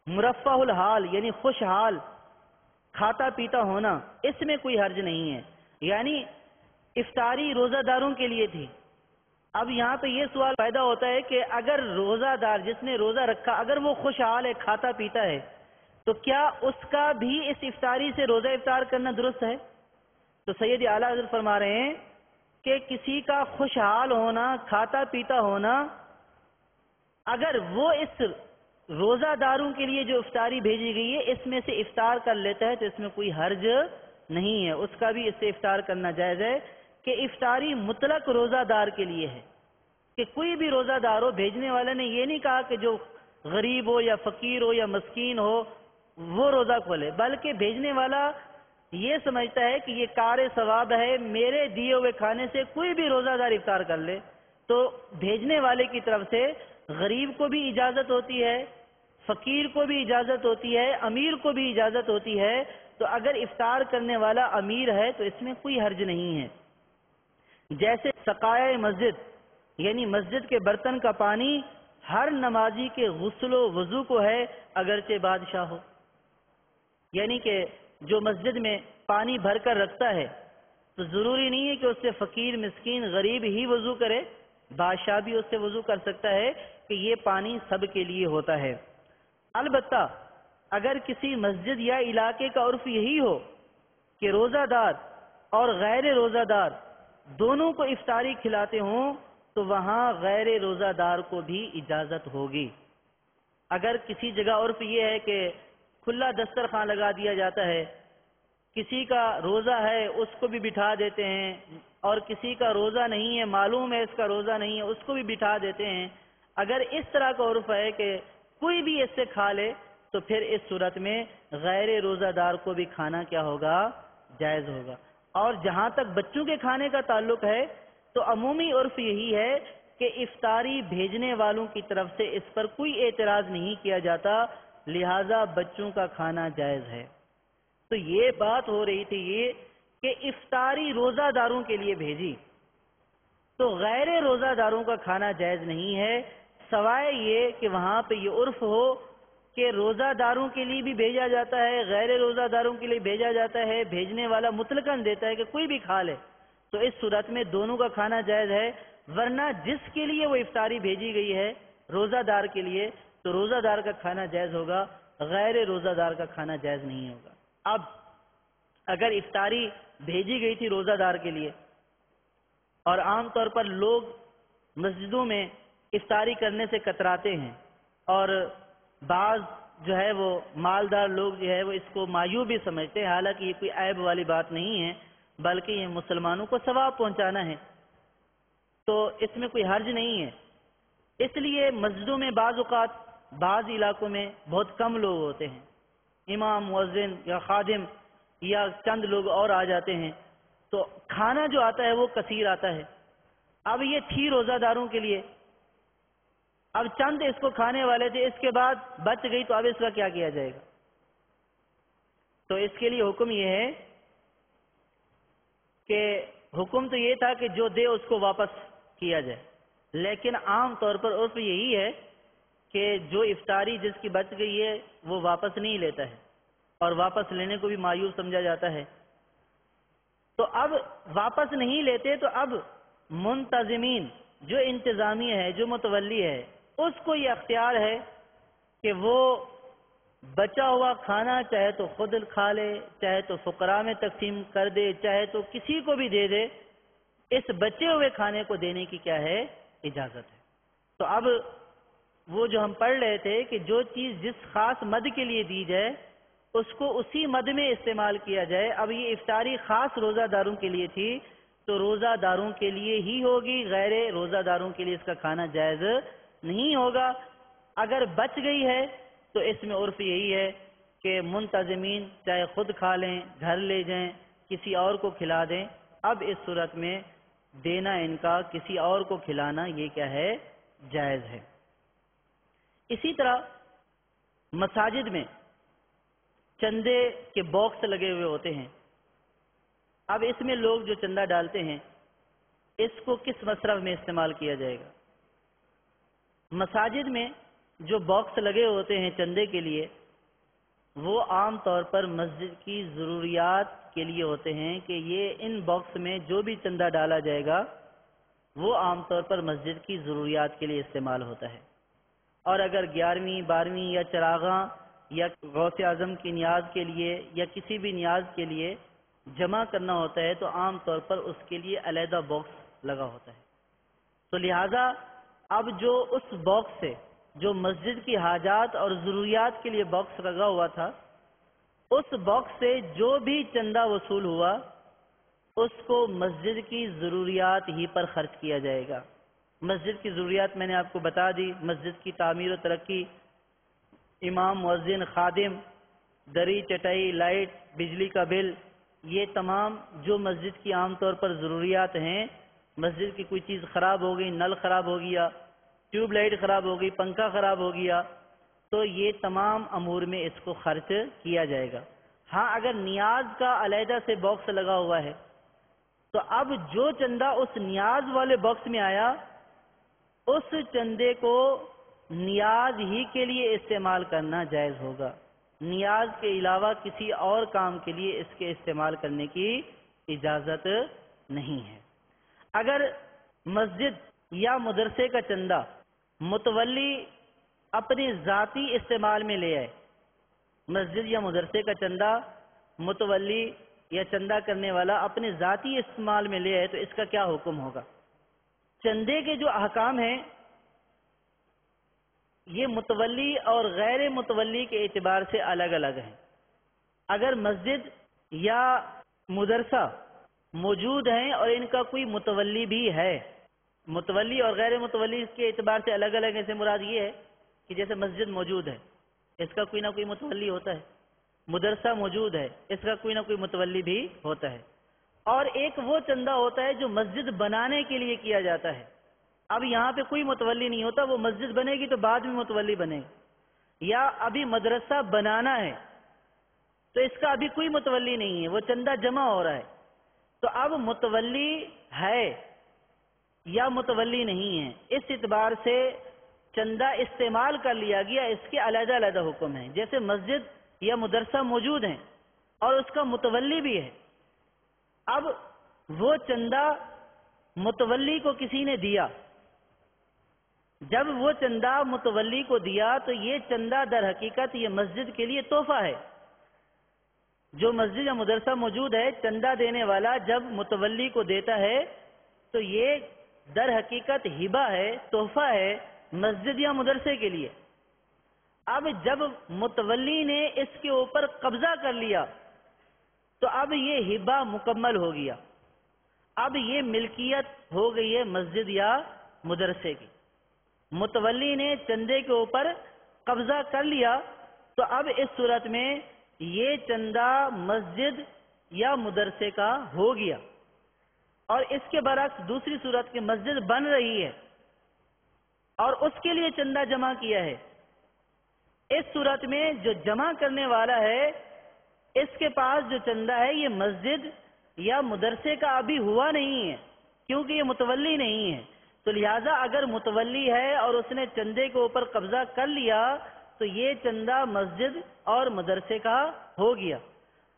مرفہ الحال یعنی خوشحال کھاتا پیتا ہونا، اس میں کوئی حرج نہیں ہے، یعنی افطاری روزہ داروں کے لیے تھی۔ اب یہاں پہ یہ سوال پیدا ہوتا ہے کہ اگر روزہ دار جس نے روزہ رکھا اگر وہ خوشحال ہے، کھاتا پیتا ہے، تو کیا اس کا بھی اس افطاری سے روزہ افطار کرنا درست ہے؟ تو سید اعلیٰ حضرت فرما رہے ہیں کہ کسی کا خوشحال ہونا، کھاتا پیتا ہونا، اگر وہ اس روزہ داروں کے لیے جو افطاری بھیجی گئی ہے اس میں سے افطار کر لیتا ہے تو اس میں کوئی حرج نہیں ہے، اس کا بھی اس سے افطار کرنا جائز ہے کہ افطاری مطلق روزہ دار کے لیے ہے، کہ کوئی بھی روزہ دار ہو، بھیجنے والے نے یہ نہیں کہا کہ جو غریب ہو یا فقیر ہو یا مسکین ہو وہ روزہ کھولے، بلکہ بھیجنے والا یہ سمجھتا ہے کہ یہ کار ثواب ہے، میرے دیے ہوئے کھانے سے کوئی بھی روزہ دار افطار کر لے، تو بھیجنے والے کی طرف سے غریب کو بھی اجازت ہوتی ہے، فقیر کو بھی اجازت ہوتی ہے، امیر کو بھی اجازت ہوتی ہے، تو اگر افطار کرنے والا امیر ہے تو اس میں کوئی حرج نہیں ہے۔ جیسے سقائے مسجد یعنی مسجد کے برتن کا پانی ہر نمازی کے غسل و وضو کو ہے، اگرچہ بادشاہ ہو۔ یعنی کہ جو مسجد میں پانی بھر کر رکھتا ہے تو ضروری نہیں ہے کہ اس سے فقیر مسکین غریب ہی وضو کرے، بادشاہ بھی اس سے وضو کر سکتا ہے کہ یہ پانی سب کے لیے ہوتا ہے۔ البتہ اگر کسی مسجد یا علاقے کا عرف یہی ہو کہ روزہ دار اور غیر روزہ دار دونوں کو افطاری کھلاتے ہوں تو وہاں غیر روزہ دار کو بھی اجازت ہوگی۔ اگر کسی جگہ عرف یہ ہے کہ کھلا دسترخوان لگا دیا جاتا ہے، کسی کا روزہ ہے اس کو بھی بٹھا دیتے ہیں، اور کسی کا روزہ نہیں ہے معلوم ہے اس کا روزہ نہیں ہے اس کو بھی بٹھا دیتے ہیں، اگر اس طرح کا عرف ہے کہ کوئی بھی اس سے کھا لے تو پھر اس صورت میں غیر روزہ دار کو بھی کھانا کیا ہوگا؟ جائز ہوگا۔ اور جہاں تک بچوں کے کھانے کا تعلق ہے تو عمومی عرف یہی ہے کہ افطاری بھیجنے والوں کی طرف سے اس پر کوئی اعتراض نہیں کیا جاتا، لہذا بچوں کا کھانا جائز ہے۔ تو یہ بات ہو رہی تھی یہ کہ افطاری روزہ داروں کے لیے بھیجی تو غیر روزہ داروں کا کھانا جائز نہیں ہے، سوائے یہ کہ وہاں پہ یہ عرف ہو کہ روزہ داروں کے لیے بھی بھیجا جاتا ہے، غیر روزہ داروں کے لیے بھیجا جاتا ہے، بھیجنے والا مطلقاً دیتا ہے کہ کوئی بھی کھا لے، تو اس صورت میں دونوں کا کھانا جائز ہے۔ ورنہ جس کے لیے وہ افطاری بھیجی گئی ہے روزہ دار کے لیے تو روزہ دار کا کھانا جائز ہوگا، غیر روزہ دار کا کھانا جائز نہیں ہوگا۔ اب اگر افطاری بھیجی گئی تھی روزہ دار کے لیے اور عام طور پر لوگ مسجدوں میں افطاری کرنے سے کتراتے ہیں اور بعض جو ہے وہ مالدار لوگ جو ہے وہ اس کو معیوب بھی سمجھتے ہیں، حالانکہ یہ کوئی عیب والی بات نہیں ہے بلکہ یہ مسلمانوں کو ثواب پہنچانا ہے، تو اس میں کوئی حرج نہیں ہے۔ اس لیے مسجدوں میں بعض اوقات بعض علاقوں میں بہت کم لوگ ہوتے ہیں، امام مؤذن یا خادم یا چند لوگ اور آ جاتے ہیں تو کھانا جو آتا ہے وہ کثیر آتا ہے۔ اب یہ تھی روزہ داروں کے لیے، اب چند اس کو کھانے والے تھے، اس کے بعد بچ گئی تو اب اس کا کیا کیا جائے گا؟ تو اس کے لیے حکم یہ ہے کہ حکم تو یہ تھا کہ جو دے اس کو واپس کیا جائے، لیکن عام طور پر عرف یہی ہے کہ جو افطاری جس کی بچ گئی ہے وہ واپس نہیں لیتا ہے، اور واپس لینے کو بھی معیوب سمجھا جاتا ہے۔ تو اب واپس نہیں لیتے تو اب منتظمین جو انتظامیہ ہے جو متولی ہے اس کو یہ اختیار ہے کہ وہ بچا ہوا کھانا چاہے تو خود کھا لے، چاہے تو فقراء میں تقسیم کر دے، چاہے تو کسی کو بھی دے دے، اس بچے ہوئے کھانے کو دینے کی کیا ہے؟ اجازت ہے۔ تو اب وہ جو ہم پڑھ رہے تھے کہ جو چیز جس خاص مد کے لیے دی جائے اس کو اسی مد میں استعمال کیا جائے۔ اب یہ افطاری خاص روزہ داروں کے لیے تھی تو روزہ داروں کے لیے ہی ہوگی، غیر روزہ داروں کے لیے اس کا کھانا جائز نہیں ہوگا۔ اگر بچ گئی ہے تو اس میں عرف یہی ہے کہ منتظمین چاہے خود کھا لیں، گھر لے جائیں، کسی اور کو کھلا دیں۔ اب اس صورت میں دینا ان کا کسی اور کو کھلانا یہ کیا ہے؟ جائز ہے۔ اسی طرح مساجد میں چندے کے باکس لگے ہوئے ہوتے ہیں۔ اب اس میں لوگ جو چندہ ڈالتے ہیں اس کو کس مصرف میں استعمال کیا جائے گا؟ مساجد میں جو باکس لگے ہوتے ہیں چندے کے لیے وہ عام طور پر مسجد کی ضروریات کے لیے ہوتے ہیں کہ یہ ان باکس میں جو بھی چندہ ڈالا جائے گا وہ عام طور پر مسجد کی ضروریات کے لیے استعمال ہوتا ہے۔ اور اگر 11ویں 12ویں یا چراغاں یا غوث اعظم کی نیاز کے لیے یا کسی بھی نیاز کے لیے جمع کرنا ہوتا ہے تو عام طور پر اس کے لیے علیحدہ باکس لگا ہوتا ہے۔ تو لہٰذا اب جو اس باکس سے جو مسجد کی حاجات اور ضروریات کے لیے باکس لگا ہوا تھا اس باکس سے جو بھی چندہ وصول ہوا اس کو مسجد کی ضروریات ہی پر خرچ کیا جائے گا۔ مسجد کی ضروریات میں نے آپ کو بتا دی، مسجد کی تعمیر و ترقی، امام مؤذن خادم، دری چٹائی لائٹ بجلی کا بل، یہ تمام جو مسجد کی عام طور پر ضروریات ہیں۔ مسجد کی کوئی چیز خراب ہو گئی، نل خراب ہو گیا، ٹیوب لائٹ خراب ہو گئی، پنکھا خراب ہو گیا، تو یہ تمام امور میں اس کو خرچ کیا جائے گا۔ ہاں اگر نیاز کا علیحدہ سے باکس لگا ہوا ہے تو اب جو چندہ اس نیاز والے باکس میں آیا اس چندے کو نیاز ہی کے لیے استعمال کرنا جائز ہوگا، نیاز کے علاوہ کسی اور کام کے لیے اس کے استعمال کرنے کی اجازت نہیں ہے۔ اگر مسجد یا مدرسے کا چندہ متولی اپنے ذاتی استعمال میں لے آئے، مسجد یا مدرسے کا چندہ متولی یا چندہ کرنے والا اپنے ذاتی استعمال میں لے آئے تو اس کا کیا حکم ہوگا؟ چندے کے جو احکام ہیں یہ متولی اور غیر متولی کے اعتبار سے الگ الگ ہیں۔ اگر مسجد یا مدرسہ موجود ہیں اور ان کا کوئی متولی بھی ہے، متولی اور غیر متولی کے اعتبار سے الگ الگ ہیں، سے مراد یہ ہے کہ جیسے مسجد موجود ہے اس کا کوئی نہ کوئی متولی ہوتا ہے، مدرسہ موجود ہے اس کا کوئی نہ کوئی متولی بھی ہوتا ہے، اور ایک وہ چندہ ہوتا ہے جو مسجد بنانے کے لیے کیا جاتا ہے۔ اب یہاں پہ کوئی متولی نہیں ہوتا، وہ مسجد بنے گی تو بعد میں متولی بنے گی، یا ابھی مدرسہ بنانا ہے تو اس کا ابھی کوئی متولی نہیں ہے، وہ چندہ جمع ہو رہا ہے، تو اب متولی ہے یا متولی نہیں ہے، اس اعتبار سے چندہ استعمال کر لیا گیا، اس کے علیحدہ علیحدہ حکم ہیں۔ جیسے مسجد یا مدرسہ موجود ہیں اور اس کا متولی بھی ہے، اب وہ چندہ متولی کو کسی نے دیا، جب وہ چندہ متولی کو دیا تو یہ چندہ در حقیقت یہ مسجد کے لیے تحفہ ہے۔ جو مسجد یا مدرسہ موجود ہے، چندہ دینے والا جب متولی کو دیتا ہے تو یہ در حقیقت ہبہ ہے، تحفہ ہے مسجد یا مدرسے کے لیے۔ اب جب متولی نے اس کے اوپر قبضہ کر لیا تو اب یہ ہبہ مکمل ہو گیا، اب یہ ملکیت ہو گئی ہے مسجد یا مدرسے کی۔ متولی نے چندے کے اوپر قبضہ کر لیا تو اب اس صورت میں یہ چندہ مسجد یا مدرسے کا ہو گیا، اور اس کے برعکس دوسری صورت کی مسجد بن رہی ہے اور اس کے لیے چندہ جمع کیا ہے، اس صورت میں جو جمع کرنے والا ہے اس کے پاس جو چندہ ہے یہ مسجد یا مدرسے کا ابھی ہوا نہیں ہے کیونکہ یہ متولی نہیں ہے، تو لہٰذا اگر متولی ہے اور اس نے چندے کے اوپر قبضہ کر لیا تو یہ چندہ مسجد اور مدرسے کا ہو گیا،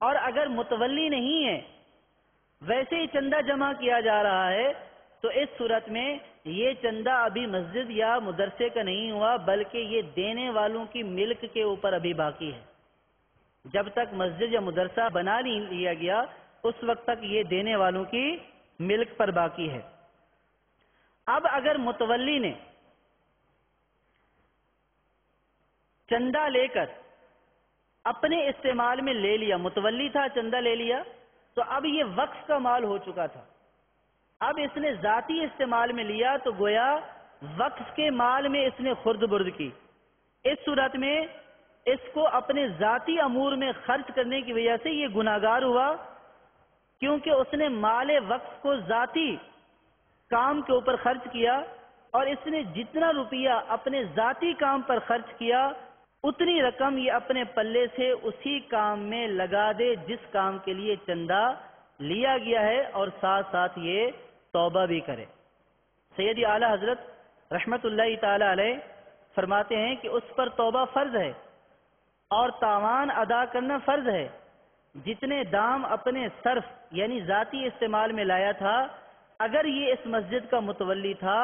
اور اگر متولی نہیں ہے ویسے ہی چندہ جمع کیا جا رہا ہے تو اس صورت میں یہ چندہ ابھی مسجد یا مدرسے کا نہیں ہوا بلکہ یہ دینے والوں کی ملک کے اوپر ابھی باقی ہے۔ جب تک مسجد یا مدرسہ بنا نہیں لیا گیا اس وقت تک یہ دینے والوں کی ملک پر باقی ہے۔ اب اگر متولی نے چندہ لے کر اپنے استعمال میں لے لیا، متولی تھا چندہ لے لیا تو اب یہ وقف کا مال ہو چکا تھا، اب اس نے ذاتی استعمال میں لیا تو گویا وقف کے مال میں اس نے خرد برد کی، اس صورت میں اس کو اپنے ذاتی امور میں خرچ کرنے کی وجہ سے یہ گناہگار ہوا، کیونکہ اس نے مال وقف کو ذاتی کام کے اوپر خرچ کیا، اور اس نے جتنا روپیہ اپنے ذاتی کام پر خرچ کیا اتنی رقم یہ اپنے پلے سے اسی کام میں لگا دے جس کام کے لیے چندہ لیا گیا ہے، اور ساتھ ساتھ یہ توبہ بھی کرے۔ سیدی اعلیٰ حضرت رحمت اللہ تعالی علیہ فرماتے ہیں کہ اس پر توبہ فرض ہے اور تاوان ادا کرنا فرض ہے۔ جتنے دام اپنے صرف یعنی ذاتی استعمال میں لایا تھا، اگر یہ اس مسجد کا متولی تھا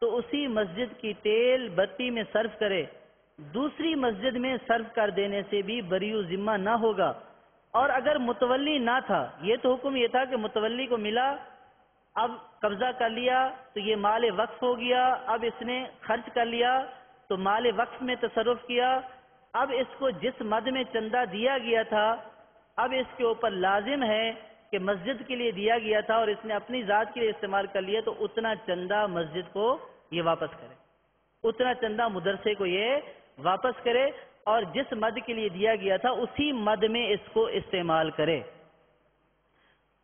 تو اسی مسجد کی تیل بتی میں صرف کرے، دوسری مسجد میں صرف کر دینے سے بھی بریء ذمہ نہ ہوگا، اور اگر متولی نہ تھا، یہ تو حکم یہ تھا کہ متولی کو ملا، اب قبضہ کر لیا تو یہ مال وقف ہو گیا، اب اس نے خرچ کر لیا تو مال وقف میں تصرف کیا، اب اس کو جس مد میں چندہ دیا گیا تھا اب اس کے اوپر لازم ہے کہ مسجد کے لیے دیا گیا تھا اور اس نے اپنی ذات کے لیے استعمال کر لیا تو اتنا چندہ مسجد کو یہ واپس کرے، اتنا چندہ مدرسے کو یہ واپس کرے، اور جس مد کے لیے دیا گیا تھا اسی مد میں اس کو استعمال کرے۔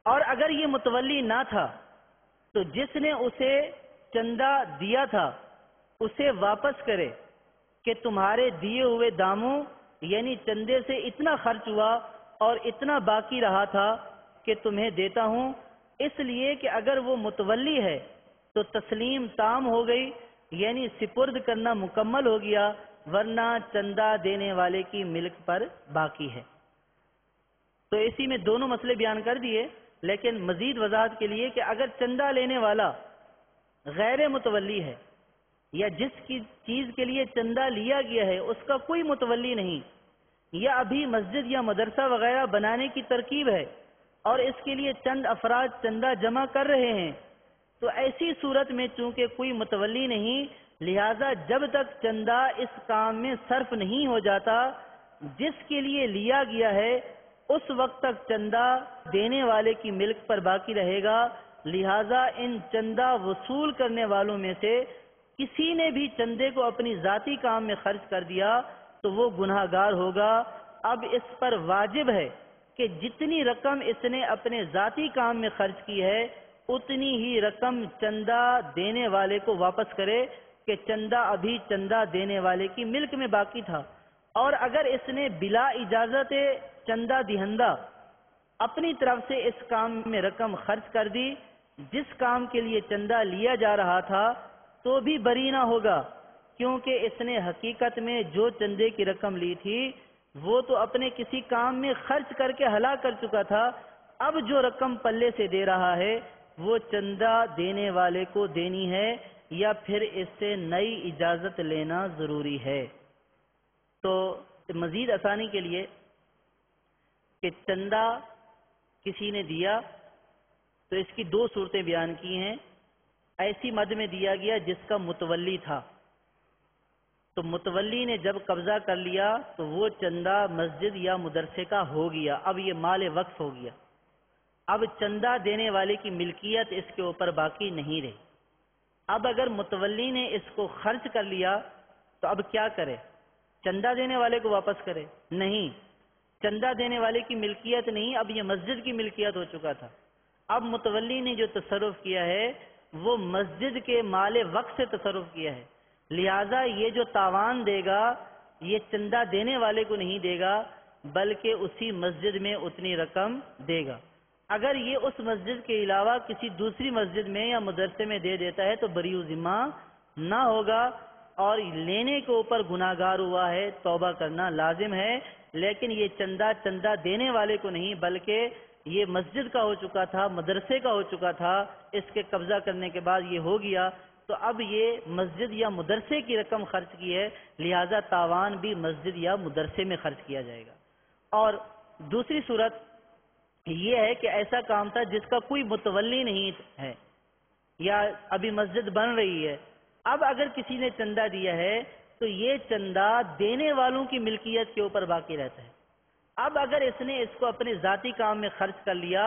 اور اگر یہ متولی نہ تھا تو جس نے اسے چندہ دیا تھا اسے واپس کرے کہ تمہارے دیے ہوئے داموں یعنی چندے سے اتنا خرچ ہوا اور اتنا باقی رہا تھا کہ تمہیں دیتا ہوں، اس لیے کہ اگر وہ متولی ہے تو تسلیم تام ہو گئی، یعنی سپرد کرنا مکمل ہو گیا، ورنہ چندہ دینے والے کی ملک پر باقی ہے۔ تو اسی میں دونوں مسئلے بیان کر دیے، لیکن مزید وضاحت کے لیے کہ اگر چندہ لینے والا غیر متولی ہے یا جس کی چیز کے لیے چندہ لیا گیا ہے اس کا کوئی متولی نہیں، یا ابھی مسجد یا مدرسہ وغیرہ بنانے کی ترکیب ہے اور اس کے لیے چند افراد چندہ جمع کر رہے ہیں، تو ایسی صورت میں چونکہ کوئی متولی نہیں، لہذا جب تک چندہ اس کام میں صرف نہیں ہو جاتا جس کے لیے لیا گیا ہے، اس وقت تک چندہ دینے والے کی ملک پر باقی رہے گا۔ لہذا ان چندہ وصول کرنے والوں میں سے کسی نے بھی چندے کو اپنی ذاتی کام میں خرچ کر دیا تو وہ گناہ گار ہوگا۔ اب اس پر واجب ہے کہ جتنی رقم اس نے اپنے ذاتی کام میں خرچ کی ہے اتنی ہی رقم چندہ دینے والے کو واپس کرے کہ چندہ ابھی چندہ دینے والے کی ملک میں باقی تھا۔ اور اگر اس نے بلا اجازت چندہ دہندہ اپنی طرف سے اس کام میں رقم خرچ کر دی جس کام کے لیے چندہ لیا جا رہا تھا تو بھی بری نہ ہوگا، کیونکہ اس نے حقیقت میں جو چندے کی رقم لی تھی وہ تو اپنے کسی کام میں خرچ کر کے ہلاک کر چکا تھا۔ اب جو رقم پلے سے دے رہا ہے وہ چندہ دینے والے کو دینی ہے یا پھر اس سے نئی اجازت لینا ضروری ہے۔ تو مزید آسانی کے لیے کہ چندہ کسی نے دیا تو اس کی دو صورتیں بیان کی ہیں۔ ایسی مد میں دیا گیا جس کا متولی تھا، تو متولی نے جب قبضہ کر لیا تو وہ چندہ مسجد یا مدرسے کا ہو گیا، اب یہ مال وقف ہو گیا، اب چندہ دینے والے کی ملکیت اس کے اوپر باقی نہیں رہی۔ اب اگر متولی نے اس کو خرچ کر لیا تو اب کیا کرے؟ چندہ دینے والے کو واپس کرے؟ نہیں، چندہ دینے والے کی ملکیت نہیں، اب یہ مسجد کی ملکیت ہو چکا تھا۔ اب متولی نے جو تصرف کیا ہے وہ مسجد کے مال وقف سے تصرف کیا ہے، لہذا یہ جو تاوان دے گا یہ چندہ دینے والے کو نہیں دے گا بلکہ اسی مسجد میں اتنی رقم دے گا۔ اگر یہ اس مسجد کے علاوہ کسی دوسری مسجد میں یا مدرسے میں دے دیتا ہے تو بری ذمہ نہ ہوگا اور لینے کے اوپر گناہ گار ہوا ہے، توبہ کرنا لازم ہے، لیکن یہ چندہ دینے والے کو نہیں بلکہ یہ مسجد کا ہو چکا تھا، مدرسے کا ہو چکا تھا، اس کے قبضہ کرنے کے بعد یہ ہو گیا تو اب یہ مسجد یا مدرسے کی رقم خرچ کی ہے، لہذا تاوان بھی مسجد یا مدرسے میں خرچ کیا جائے گا۔ اور دوسری صورت یہ ہے کہ ایسا کام تھا جس کا کوئی متولی نہیں ہے یا ابھی مسجد بن رہی ہے، اب اگر کسی نے چندہ دیا ہے تو یہ چندہ دینے والوں کی ملکیت کے اوپر باقی رہتا ہے۔ اب اگر اس نے اس کو اپنے ذاتی کام میں خرچ کر لیا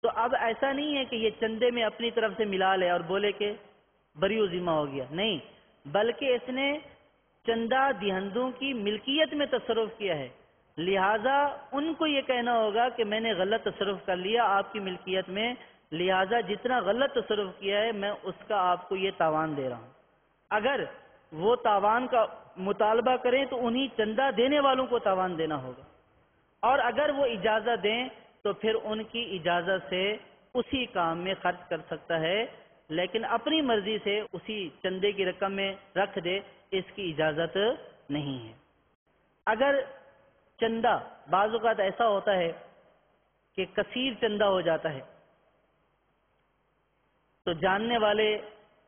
تو اب ایسا نہیں ہے کہ یہ چندے میں اپنی طرف سے ملا لے اور بولے کہ بری و ذمہ ہو گیا، نہیں، بلکہ اس نے چندہ دہندوں کی ملکیت میں تصرف کیا ہے، لہٰذا ان کو یہ کہنا ہوگا کہ میں نے غلط تصرف کر لیا آپ کی ملکیت میں، لہٰذا جتنا غلط تصرف کیا ہے میں اس کا آپ کو یہ تاوان دے رہا ہوں۔ اگر وہ تاوان کا مطالبہ کریں تو انہی چندہ دینے والوں کو تاوان دینا ہوگا، اور اگر وہ اجازت دیں تو پھر ان کی اجازت سے اسی کام میں خرچ کر سکتا ہے، لیکن اپنی مرضی سے اسی چندے کی رقم میں رکھ دے اس کی اجازت نہیں ہے۔ اگر چندہ بعض اوقات ایسا ہوتا ہے کہ کثیر چندہ ہو جاتا ہے تو جاننے والے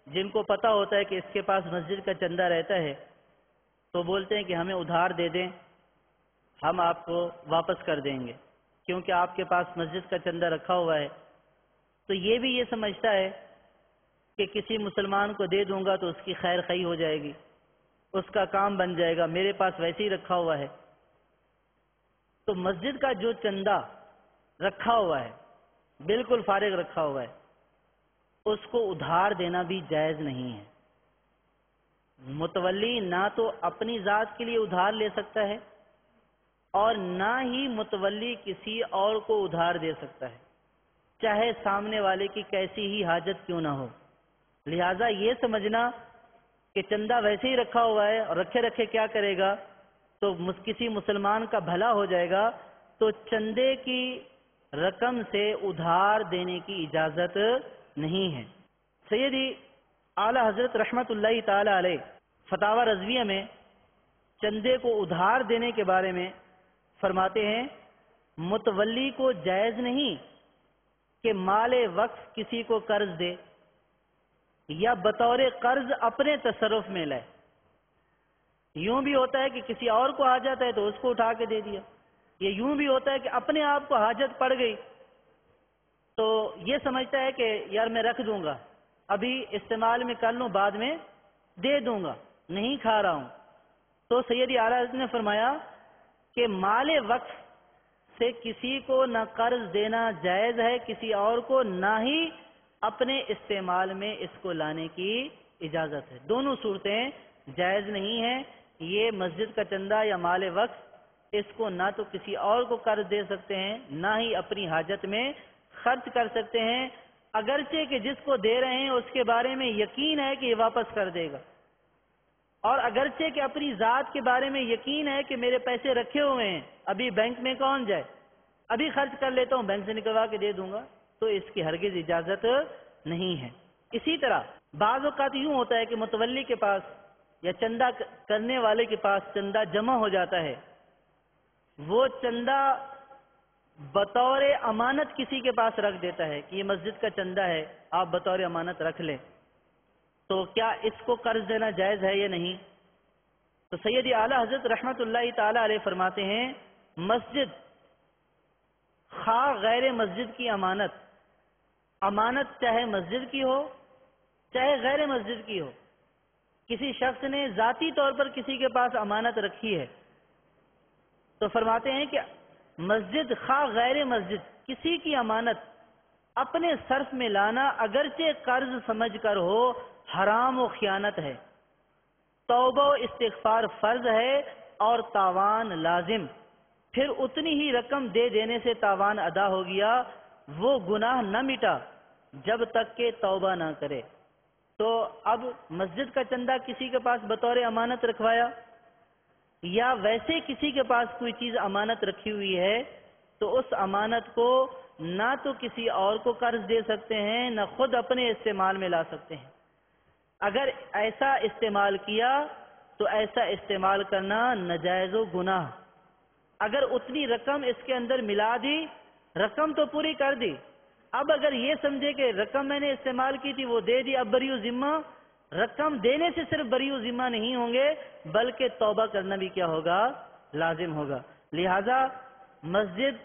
جن کو پتا ہوتا ہے کہ اس کے پاس مسجد کا چندہ رہتا ہے تو بولتے ہیں کہ ہمیں ادھار دے دیں، ہم آپ کو واپس کر دیں گے کیونکہ آپ کے پاس مسجد کا چندہ رکھا ہوا ہے۔ تو یہ بھی یہ سمجھتا ہے کہ کسی مسلمان کو دے دوں گا تو اس کی خیر خواہی ہو جائے گی، اس کا کام بن جائے گا، میرے پاس ویسے ہی رکھا ہوا ہے۔ تو مسجد کا جو چندہ رکھا ہوا ہے بالکل فارغ رکھا ہوا ہے اس کو ادھار دینا بھی جائز نہیں ہے۔ متولی نہ تو اپنی ذات کے لیے ادھار لے سکتا ہے اور نہ ہی متولی کسی اور کو ادھار دے سکتا ہے، چاہے سامنے والے کی کیسی ہی حاجت کیوں نہ ہو۔ لہٰذا یہ سمجھنا کہ چندہ ویسے ہی رکھا ہوا ہے اور رکھے رکھے کیا کرے گا تو کسی مسلمان کا بھلا ہو جائے گا، تو چندے کی رقم سے ادھار دینے کی اجازت نہیں ہے۔ سیدی اعلی حضرت رحمت اللہ تعالی علیہ فتاوی رضویہ میں چندے کو ادھار دینے کے بارے میں فرماتے ہیں، متولی کو جائز نہیں کہ مال وقف کسی کو قرض دے یا بطور قرض اپنے تصرف میں لائے۔ یوں بھی ہوتا ہے کہ کسی اور کو حاجت ہے تو اس کو اٹھا کے دے دیا، یہ یوں بھی ہوتا ہے کہ اپنے آپ کو حاجت پڑ گئی تو یہ سمجھتا ہے کہ یار میں رکھ دوں گا، ابھی استعمال میں کر لوں، بعد میں دے دوں گا، نہیں کھا رہا ہوں۔ تو سیدی اعلیٰ حضرت نے فرمایا کہ مال وقف سے کسی کو نہ قرض دینا جائز ہے کسی اور کو، نہ ہی اپنے استعمال میں اس کو لانے کی اجازت ہے۔ دونوں صورتیں جائز نہیں ہیں۔ یہ مسجد کا چندہ یا مال وقف، اس کو نہ تو کسی اور کو قرض دے سکتے ہیں، نہ ہی اپنی حاجت میں خرچ کر سکتے ہیں، اگرچہ کہ جس کو دے رہے ہیں اس کے بارے میں یقین ہے کہ یہ واپس کر دے گا، اور اگرچہ کہ اپنی ذات کے بارے میں یقین ہے کہ میرے پیسے رکھے ہوئے ہیں، ابھی بینک میں کون جائے، ابھی خرچ کر لیتا ہوں، بینک سے نکلوا کے دے دوں گا، تو اس کی ہرگز اجازت نہیں ہے۔ اسی طرح بعض اوقات یوں ہوتا ہے کہ متولی کے پاس یا چندہ کرنے والے کے پاس چندہ جمع ہو جاتا ہے، وہ چندہ بطور امانت کسی کے پاس رکھ دیتا ہے کہ یہ مسجد کا چندہ ہے، آپ بطور امانت رکھ لیں، تو کیا اس کو قرض دینا جائز ہے یا نہیں؟ تو سیدی اعلیٰ حضرت رحمت اللہ تعالی علیہ فرماتے ہیں، مسجد خواہ غیر مسجد کی امانت، امانت چاہے مسجد کی ہو چاہے غیر مسجد کی ہو، کسی شخص نے ذاتی طور پر کسی کے پاس امانت رکھی ہے تو فرماتے ہیں کہ مسجد خواہ غیر مسجد کسی کی امانت اپنے صرف میں لانا اگرچہ قرض سمجھ کر ہو، حرام و خیانت ہے، توبہ و استغفار فرض ہے اور تاوان لازم، پھر اتنی ہی رقم دے دینے سے تاوان ادا ہو گیا، وہ گناہ نہ مٹا جب تک کہ توبہ نہ کرے۔ تو اب مسجد کا چندہ کسی کے پاس بطور امانت رکھوایا یا ویسے کسی کے پاس کوئی چیز امانت رکھی ہوئی ہے تو اس امانت کو نہ تو کسی اور کو قرض دے سکتے ہیں، نہ خود اپنے استعمال میں لا سکتے ہیں۔ اگر ایسا استعمال کیا تو ایسا استعمال کرنا ناجائز و گناہ۔ اگر اتنی رقم اس کے اندر ملا دی، رقم تو پوری کر دی، اب اگر یہ سمجھے کہ رقم میں نے استعمال کی تھی وہ دے دی، اب بری و ذمہ، رقم دینے سے صرف بری و ذمہ نہیں ہوں گے بلکہ توبہ کرنا بھی کیا ہوگا؟ لازم ہوگا۔ لہذا مسجد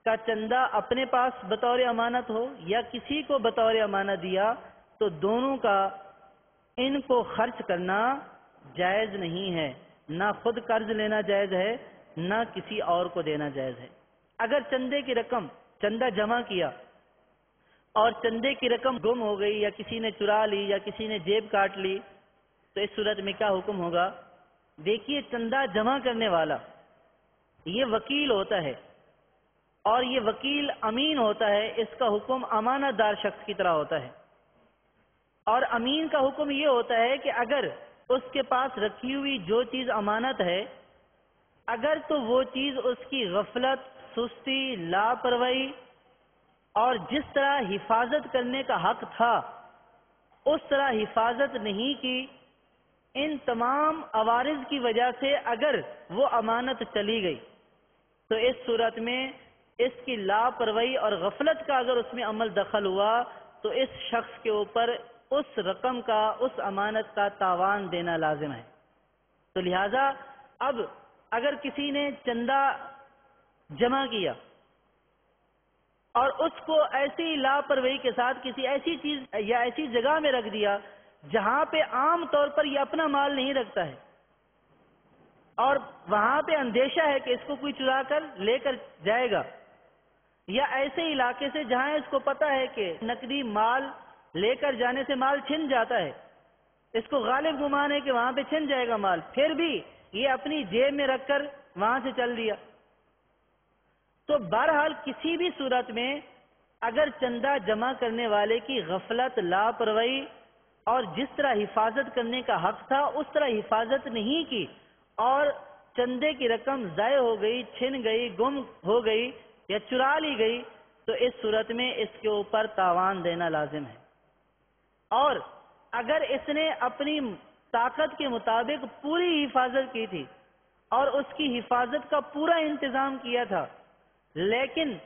کا چندہ اپنے پاس بطور امانت ہو یا کسی کو بطور امانت دیا تو دونوں کا ان کو خرچ کرنا جائز نہیں ہے، نہ خود قرض لینا جائز ہے نہ کسی اور کو دینا جائز ہے۔ اگر چندے کی رقم، چندہ جمع کیا اور چندے کی رقم گم ہو گئی یا کسی نے چرا لی یا کسی نے جیب کاٹ لی تو اس صورت میں کیا حکم ہوگا؟ دیکھیے، چندہ جمع کرنے والا یہ وکیل ہوتا ہے اور یہ وکیل امین ہوتا ہے، اس کا حکم امانت دار شخص کی طرح ہوتا ہے، اور امین کا حکم یہ ہوتا ہے کہ اگر اس کے پاس رکھی ہوئی جو چیز امانت ہے، اگر تو وہ چیز اس کی غفلت، سستی، لاپرواہی اور جس طرح حفاظت کرنے کا حق تھا اس طرح حفاظت نہیں کی، ان تمام عوارض کی وجہ سے اگر وہ امانت چلی گئی تو اس صورت میں اس کی لاپرواہی اور غفلت کا اگر اس میں عمل دخل ہوا تو اس شخص کے اوپر اس رقم کا، اس امانت کا تاوان دینا لازم ہے۔ تو لہذا اب اگر کسی نے چندہ جمع کیا اور اس کو ایسی لاپرواہی کے ساتھ کسی ایسی چیز یا ایسی جگہ میں رکھ دیا جہاں پہ عام طور پر یہ اپنا مال نہیں رکھتا ہے اور وہاں پہ اندیشہ ہے کہ اس کو کوئی چرا کر لے کر جائے گا، یا ایسے علاقے سے جہاں اس کو پتا ہے کہ نقدی مال لے کر جانے سے مال چھن جاتا ہے، اس کو غالب گمان ہے کہ وہاں پہ چھن جائے گا مال، پھر بھی یہ اپنی جیب میں رکھ کر وہاں سے چل دیا، تو بہرحال کسی بھی صورت میں اگر چندہ جمع کرنے والے کی غفلت، لاپرواہی اور جس طرح حفاظت کرنے کا حق تھا اس طرح حفاظت نہیں کی اور چندے کی رقم ضائع ہو گئی، چھن گئی، گم ہو گئی یا چرا لی گئی تو اس صورت میں اس کے اوپر تاوان دینا لازم ہے۔ اور اگر اس نے اپنی طاقت کے مطابق پوری حفاظت کی تھی اور اس کی حفاظت کا پورا انتظام کیا تھا، لیکن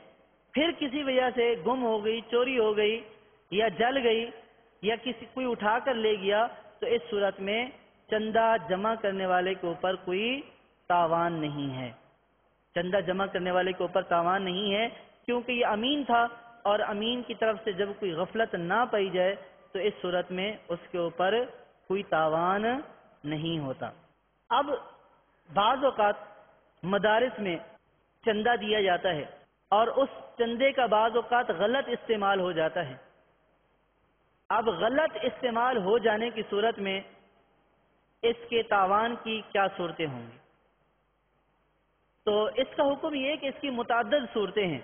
پھر کسی وجہ سے گم ہو گئی، چوری ہو گئی یا جل گئی یا کوئی اٹھا کر لے گیا، تو اس صورت میں چندہ جمع کرنے والے کے اوپر کوئی تاوان نہیں ہے۔ چندہ جمع کرنے والے کے اوپر تاوان نہیں ہے، کیونکہ یہ امین تھا، اور امین کی طرف سے جب کوئی غفلت نہ پائی جائے تو اس صورت میں اس کے اوپر کوئی تاوان نہیں ہوتا۔ اب بعض اوقات مدارس میں چندہ دیا جاتا ہے اور اس چندے کا بعض اوقات غلط استعمال ہو جاتا ہے۔ اب غلط استعمال ہو جانے کی صورت میں اس کے تاوان کی کیا صورتیں ہوں گی؟ تو اس کا حکم یہ ہے کہ اس کی متعدد صورتیں ہیں۔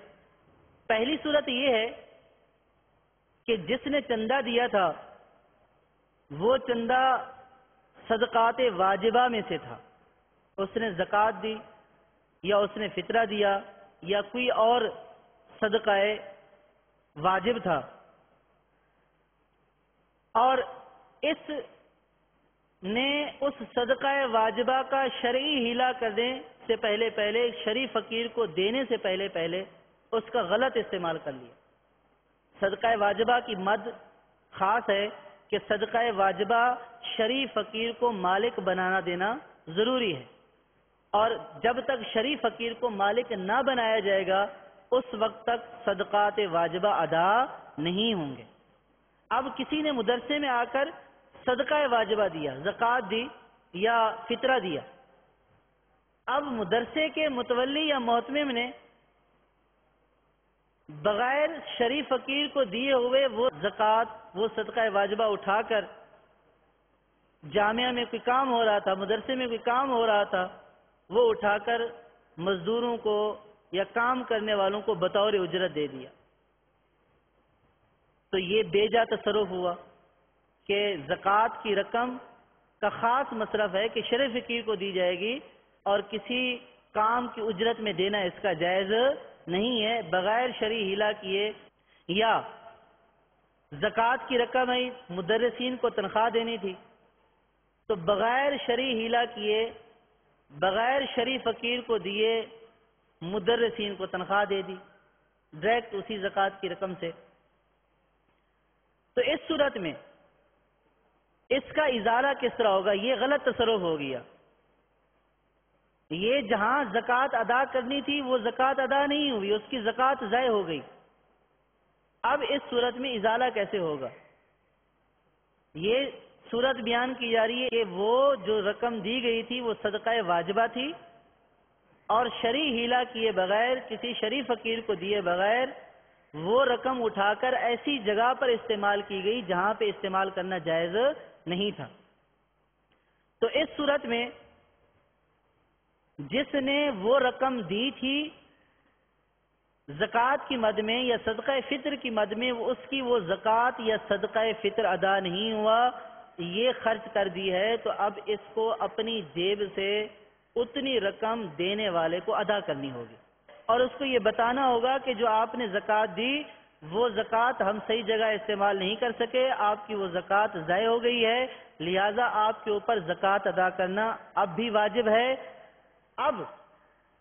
پہلی صورت یہ ہے کہ جس نے چندہ دیا تھا وہ چندہ صدقات واجبہ میں سے تھا، اس نے زکوٰۃ دی یا اس نے فطرہ دیا یا کوئی اور صدقہ واجب تھا، اور اس نے اس صدقہ واجبہ کا شرعی ہیلا کرنے سے پہلے شریف فقیر کو دینے سے پہلے اس کا غلط استعمال کر لیا۔ صدقہ واجبہ کی مد خاص ہے کہ صدقہ واجبہ شریف فقیر کو مالک بنانا دینا ضروری ہے، اور جب تک شریف فقیر کو مالک نہ بنایا جائے گا اس وقت تک صدقات واجبہ ادا نہیں ہوں گے۔ اب کسی نے مدرسے میں آ کر صدقہ واجبہ دیا، زکوٰۃ دی یا فطرہ دیا، اب مدرسے کے متولی یا محتمم نے بغیر شریف فقیر کو دیے ہوئے وہ زکوٰۃ، وہ صدقہ واجبہ اٹھا کر جامعہ میں کوئی کام ہو رہا تھا، مدرسے میں کوئی کام ہو رہا تھا، وہ اٹھا کر مزدوروں کو یا کام کرنے والوں کو بطور اجرت دے دیا، تو یہ بے جا تصرف ہوا کہ زکوٰۃ کی رقم کا خاص مصرف ہے کہ شریف فقیر کو دی جائے گی اور کسی کام کی اجرت میں دینا اس کا جائز نہیں ہے بغیر شرعی ہیلا کیے۔ یا زکوٰۃ کی رقم ہے، مدرسین کو تنخواہ دینی تھی، تو بغیر شرعی ہیلا کیے، بغیر شریف فقیر کو دیے مدرسین کو تنخواہ دے دی ڈائریکٹ اسی زکوٰۃ کی رقم سے، تو اس صورت میں اس کا ازالہ کس طرح ہوگا؟ یہ غلط تصرف ہو گیا، یہ جہاں زکوٰۃ ادا کرنی تھی وہ زکوٰۃ ادا نہیں ہوئی، اس کی زکوٰۃ ضائع ہو گئی۔ اب اس صورت میں ازالہ کیسے ہوگا؟ یہ صورت بیان کی جا رہی ہے کہ وہ جو رقم دی گئی تھی وہ صدقہ واجبہ تھی، اور شرعی ہیلا کیے بغیر، کسی شریف فقیر کو دیے بغیر وہ رقم اٹھا کر ایسی جگہ پر استعمال کی گئی جہاں پہ استعمال کرنا جائز نہیں تھا۔ تو اس صورت میں جس نے وہ رقم دی تھی زکوٰۃ کی مد میں یا صدقہ فطر کی مد میں، اس کی وہ زکوٰۃ یا صدقہ فطر ادا نہیں ہوا، یہ خرچ کر دی ہے، تو اب اس کو اپنی جیب سے اتنی رقم دینے والے کو ادا کرنی ہوگی، اور اس کو یہ بتانا ہوگا کہ جو آپ نے زکوٰۃ دی وہ زکوٰۃ ہم صحیح جگہ استعمال نہیں کر سکے، آپ کی وہ زکوٰۃ ضائع ہو گئی ہے، لہٰذا آپ کے اوپر زکوٰۃ ادا کرنا اب بھی واجب ہے۔ اب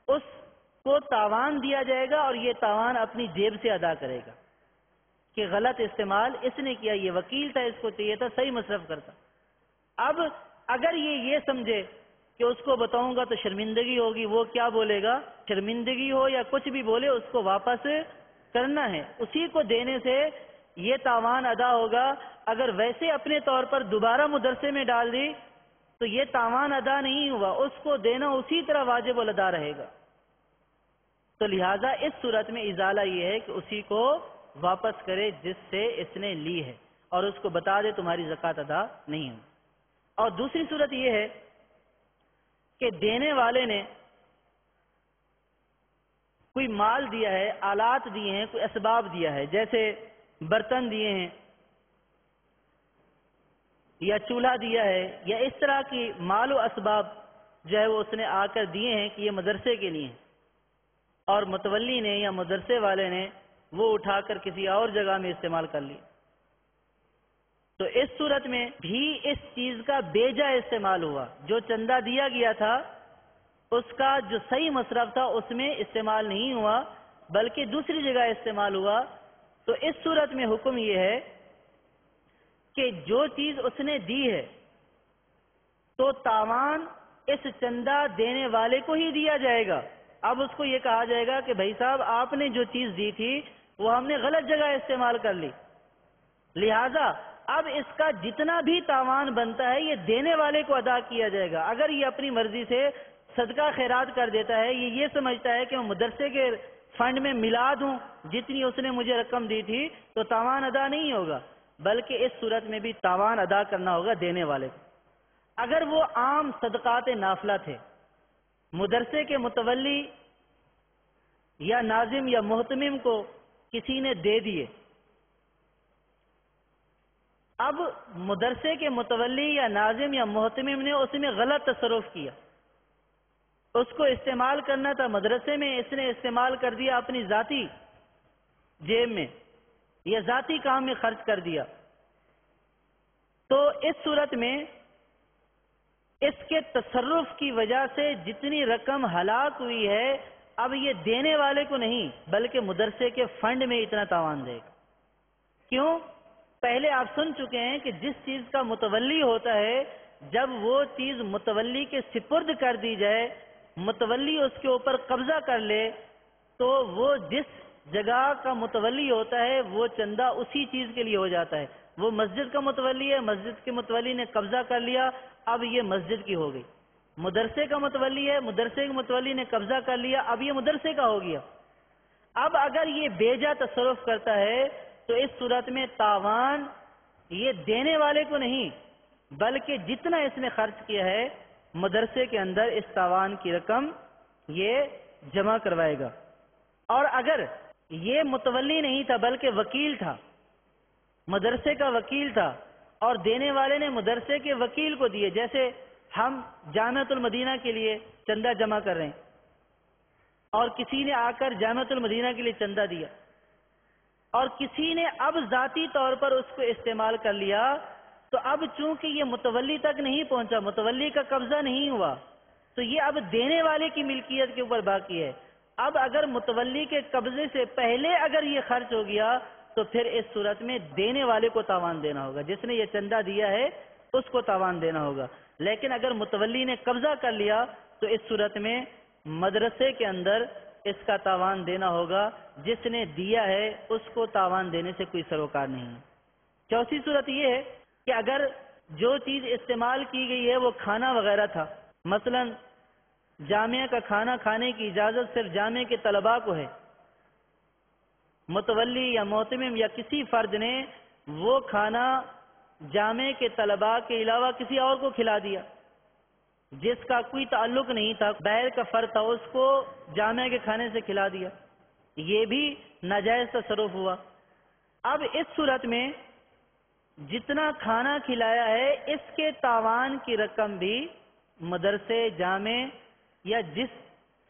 اس کو تاوان دیا جائے گا اور یہ تاوان اپنی جیب سے ادا کرے گا کہ غلط استعمال اس نے کیا، یہ وکیل تھا، اس کو چاہیے تھا صحیح مصرف کرتا۔ اب اگر یہ سمجھے کہ اس کو بتاؤں گا تو شرمندگی ہوگی، وہ کیا بولے گا، شرمندگی ہو یا کچھ بھی بولے اس کو واپس کرنا ہے، اسی کو دینے سے یہ تاوان ادا ہوگا۔ اگر ویسے اپنے طور پر دوبارہ مدرسے میں ڈال دی تو یہ تاوان ادا نہیں ہوا، اس کو دینا اسی طرح واجب الادا رہے گا، تو لہٰذا اس صورت میں ازالہ یہ ہے کہ اسی کو واپس کرے جس سے اس نے لی ہے، اور اس کو بتا دے تمہاری زکوٰۃ ادا نہیں ہوئی۔ اور دوسری صورت یہ ہے کہ دینے والے نے کوئی مال دیا ہے، آلات دیے ہیں، کوئی اسباب دیا ہے، جیسے برتن دیے ہیں یا چولہا دیا ہے یا اس طرح کی مال و اسباب جو ہے وہ اس نے آ کر دیے ہیں کہ یہ مدرسے کے لیے ہیں، اور متولی نے یا مدرسے والے نے وہ اٹھا کر کسی اور جگہ میں استعمال کر لی، تو اس صورت میں بھی اس چیز کا بیجا استعمال ہوا۔ جو چندہ دیا گیا تھا اس کا جو صحیح مصرف تھا اس میں استعمال نہیں ہوا بلکہ دوسری جگہ استعمال ہوا، تو اس صورت میں حکم یہ ہے کہ جو چیز اس نے دی ہے تو تاوان اس چندہ دینے والے کو ہی دیا جائے گا۔ اب اس کو یہ کہا جائے گا کہ بھائی صاحب آپ نے جو چیز دی تھی وہ ہم نے غلط جگہ استعمال کر لی، لہذا اب اس کا جتنا بھی تاوان بنتا ہے یہ دینے والے کو ادا کیا جائے گا۔ اگر یہ اپنی مرضی سے صدقہ خیرات کر دیتا ہے، یہ سمجھتا ہے کہ میں مدرسے کے فنڈ میں ملا دوں جتنی اس نے مجھے رقم دی تھی، تو تاوان ادا نہیں ہوگا، بلکہ اس صورت میں بھی تاوان ادا کرنا ہوگا دینے والے کو۔ اگر وہ عام صدقات نافلہ تھے، مدرسے کے متولی یا ناظم یا محتمم کو کسی نے دے دیے، اب مدرسے کے متولی یا ناظم یا محتمم نے اس میں غلط تصرف کیا، اس کو استعمال کرنا تھا مدرسے میں، اس نے استعمال کر دیا اپنی ذاتی جیب میں یا ذاتی کام میں خرچ کر دیا، تو اس صورت میں اس کے تصرف کی وجہ سے جتنی رقم ہلاک ہوئی ہے اب یہ دینے والے کو نہیں بلکہ مدرسے کے فنڈ میں اتنا تاوان دے گا۔ کیوں؟ پہلے آپ سن چکے ہیں کہ جس چیز کا متولی ہوتا ہے، جب وہ چیز متولی کے سپرد کر دی جائے، متولی اس کے اوپر قبضہ کر لے، تو وہ جس جگہ کا متولی ہوتا ہے وہ چندہ اسی چیز کے لیے ہو جاتا ہے۔ وہ مسجد کا متولی ہے، مسجد کے متولی نے قبضہ کر لیا، اب یہ مسجد کی ہو گئی۔ مدرسے کا متولی ہے، مدرسے کے متولی نے قبضہ کر لیا، اب یہ مدرسے کا ہو گیا۔ اب اگر یہ بیجا تصرف کرتا ہے تو اس صورت میں تاوان یہ دینے والے کو نہیں بلکہ جتنا اس نے خرچ کیا ہے مدرسے کے اندر اس تاوان کی رقم یہ جمع کروائے گا۔ اور اگر یہ متولی نہیں تھا بلکہ وکیل تھا، مدرسے کا وکیل تھا، اور دینے والے نے مدرسے کے وکیل کو دیے، جیسے ہم جامعۃ المدینہ کے لیے چندہ جمع کر رہے ہیں اور کسی نے آ کر جامعۃ المدینہ کے لیے چندہ دیا اور کسی نے اب ذاتی طور پر اس کو استعمال کر لیا، تو اب چونکہ یہ متولی تک نہیں پہنچا، متولی کا قبضہ نہیں ہوا، تو یہ اب دینے والے کی ملکیت کے اوپر باقی ہے۔ اب اگر متولی کے قبضے سے پہلے اگر یہ خرچ ہو گیا تو پھر اس صورت میں دینے والے کو تاوان دینا ہوگا، جس نے یہ چندہ دیا ہے اس کو تاوان دینا ہوگا۔ لیکن اگر متولی نے قبضہ کر لیا تو اس صورت میں مدرسے کے اندر اس کا تاوان دینا ہوگا، جس نے دیا ہے اس کو تاوان دینے سے کوئی سروکار نہیں ہے۔ چوتھی صورت یہ ہے کہ اگر جو چیز استعمال کی گئی ہے وہ کھانا وغیرہ تھا، مثلا جامعہ کا کھانا کھانے کی اجازت صرف جامعہ کے طلباء کو ہے، متولی یا محتمم یا کسی فرد نے وہ کھانا جامعہ کے طلباء کے علاوہ کسی اور کو کھلا دیا جس کا کوئی تعلق نہیں تھا، باہر کا فرد تھا، اس کو جامعہ کے کھانے سے کھلا دیا، یہ بھی ناجائز تصرف ہوا۔ اب اس صورت میں جتنا کھانا کھلایا ہے اس کے تاوان کی رقم بھی مدرسے، جامع یا جس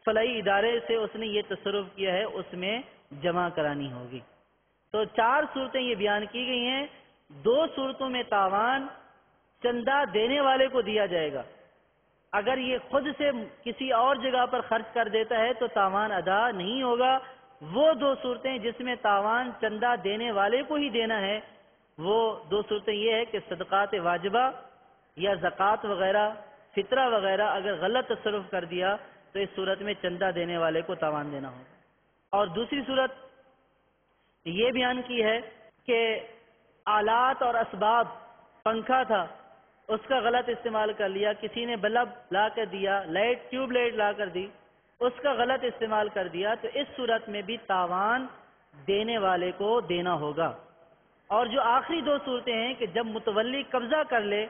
فلاحی ادارے سے اس نے یہ تصرف کیا ہے اس میں جمع کرانی ہوگی۔ تو 4 صورتیں یہ بیان کی گئی ہیں۔ 2 صورتوں میں تاوان چندہ دینے والے کو دیا جائے گا، اگر یہ خود سے کسی اور جگہ پر خرچ کر دیتا ہے تو تاوان ادا نہیں ہوگا۔ وہ 2 صورتیں جس میں تاوان چندہ دینے والے کو ہی دینا ہے، وہ 2 صورتیں یہ ہے کہ صدقات واجبہ یا زکوٰۃ وغیرہ، فطرہ وغیرہ اگر غلط تصرف کر دیا تو اس صورت میں چندہ دینے والے کو تاوان دینا ہوگا۔ اور دوسری صورت یہ بیان کی ہے کہ آلات اور اسباب، پنکھا تھا اس کا غلط استعمال کر لیا، کسی نے بلب لا کر دیا، لائٹ ٹیوب لائٹ لا کر دی، اس کا غلط استعمال کر دیا، تو اس صورت میں بھی تاوان دینے والے کو دینا ہوگا۔ اور جو آخری 2 صورتیں ہیں کہ جب متولی قبضہ کر لے،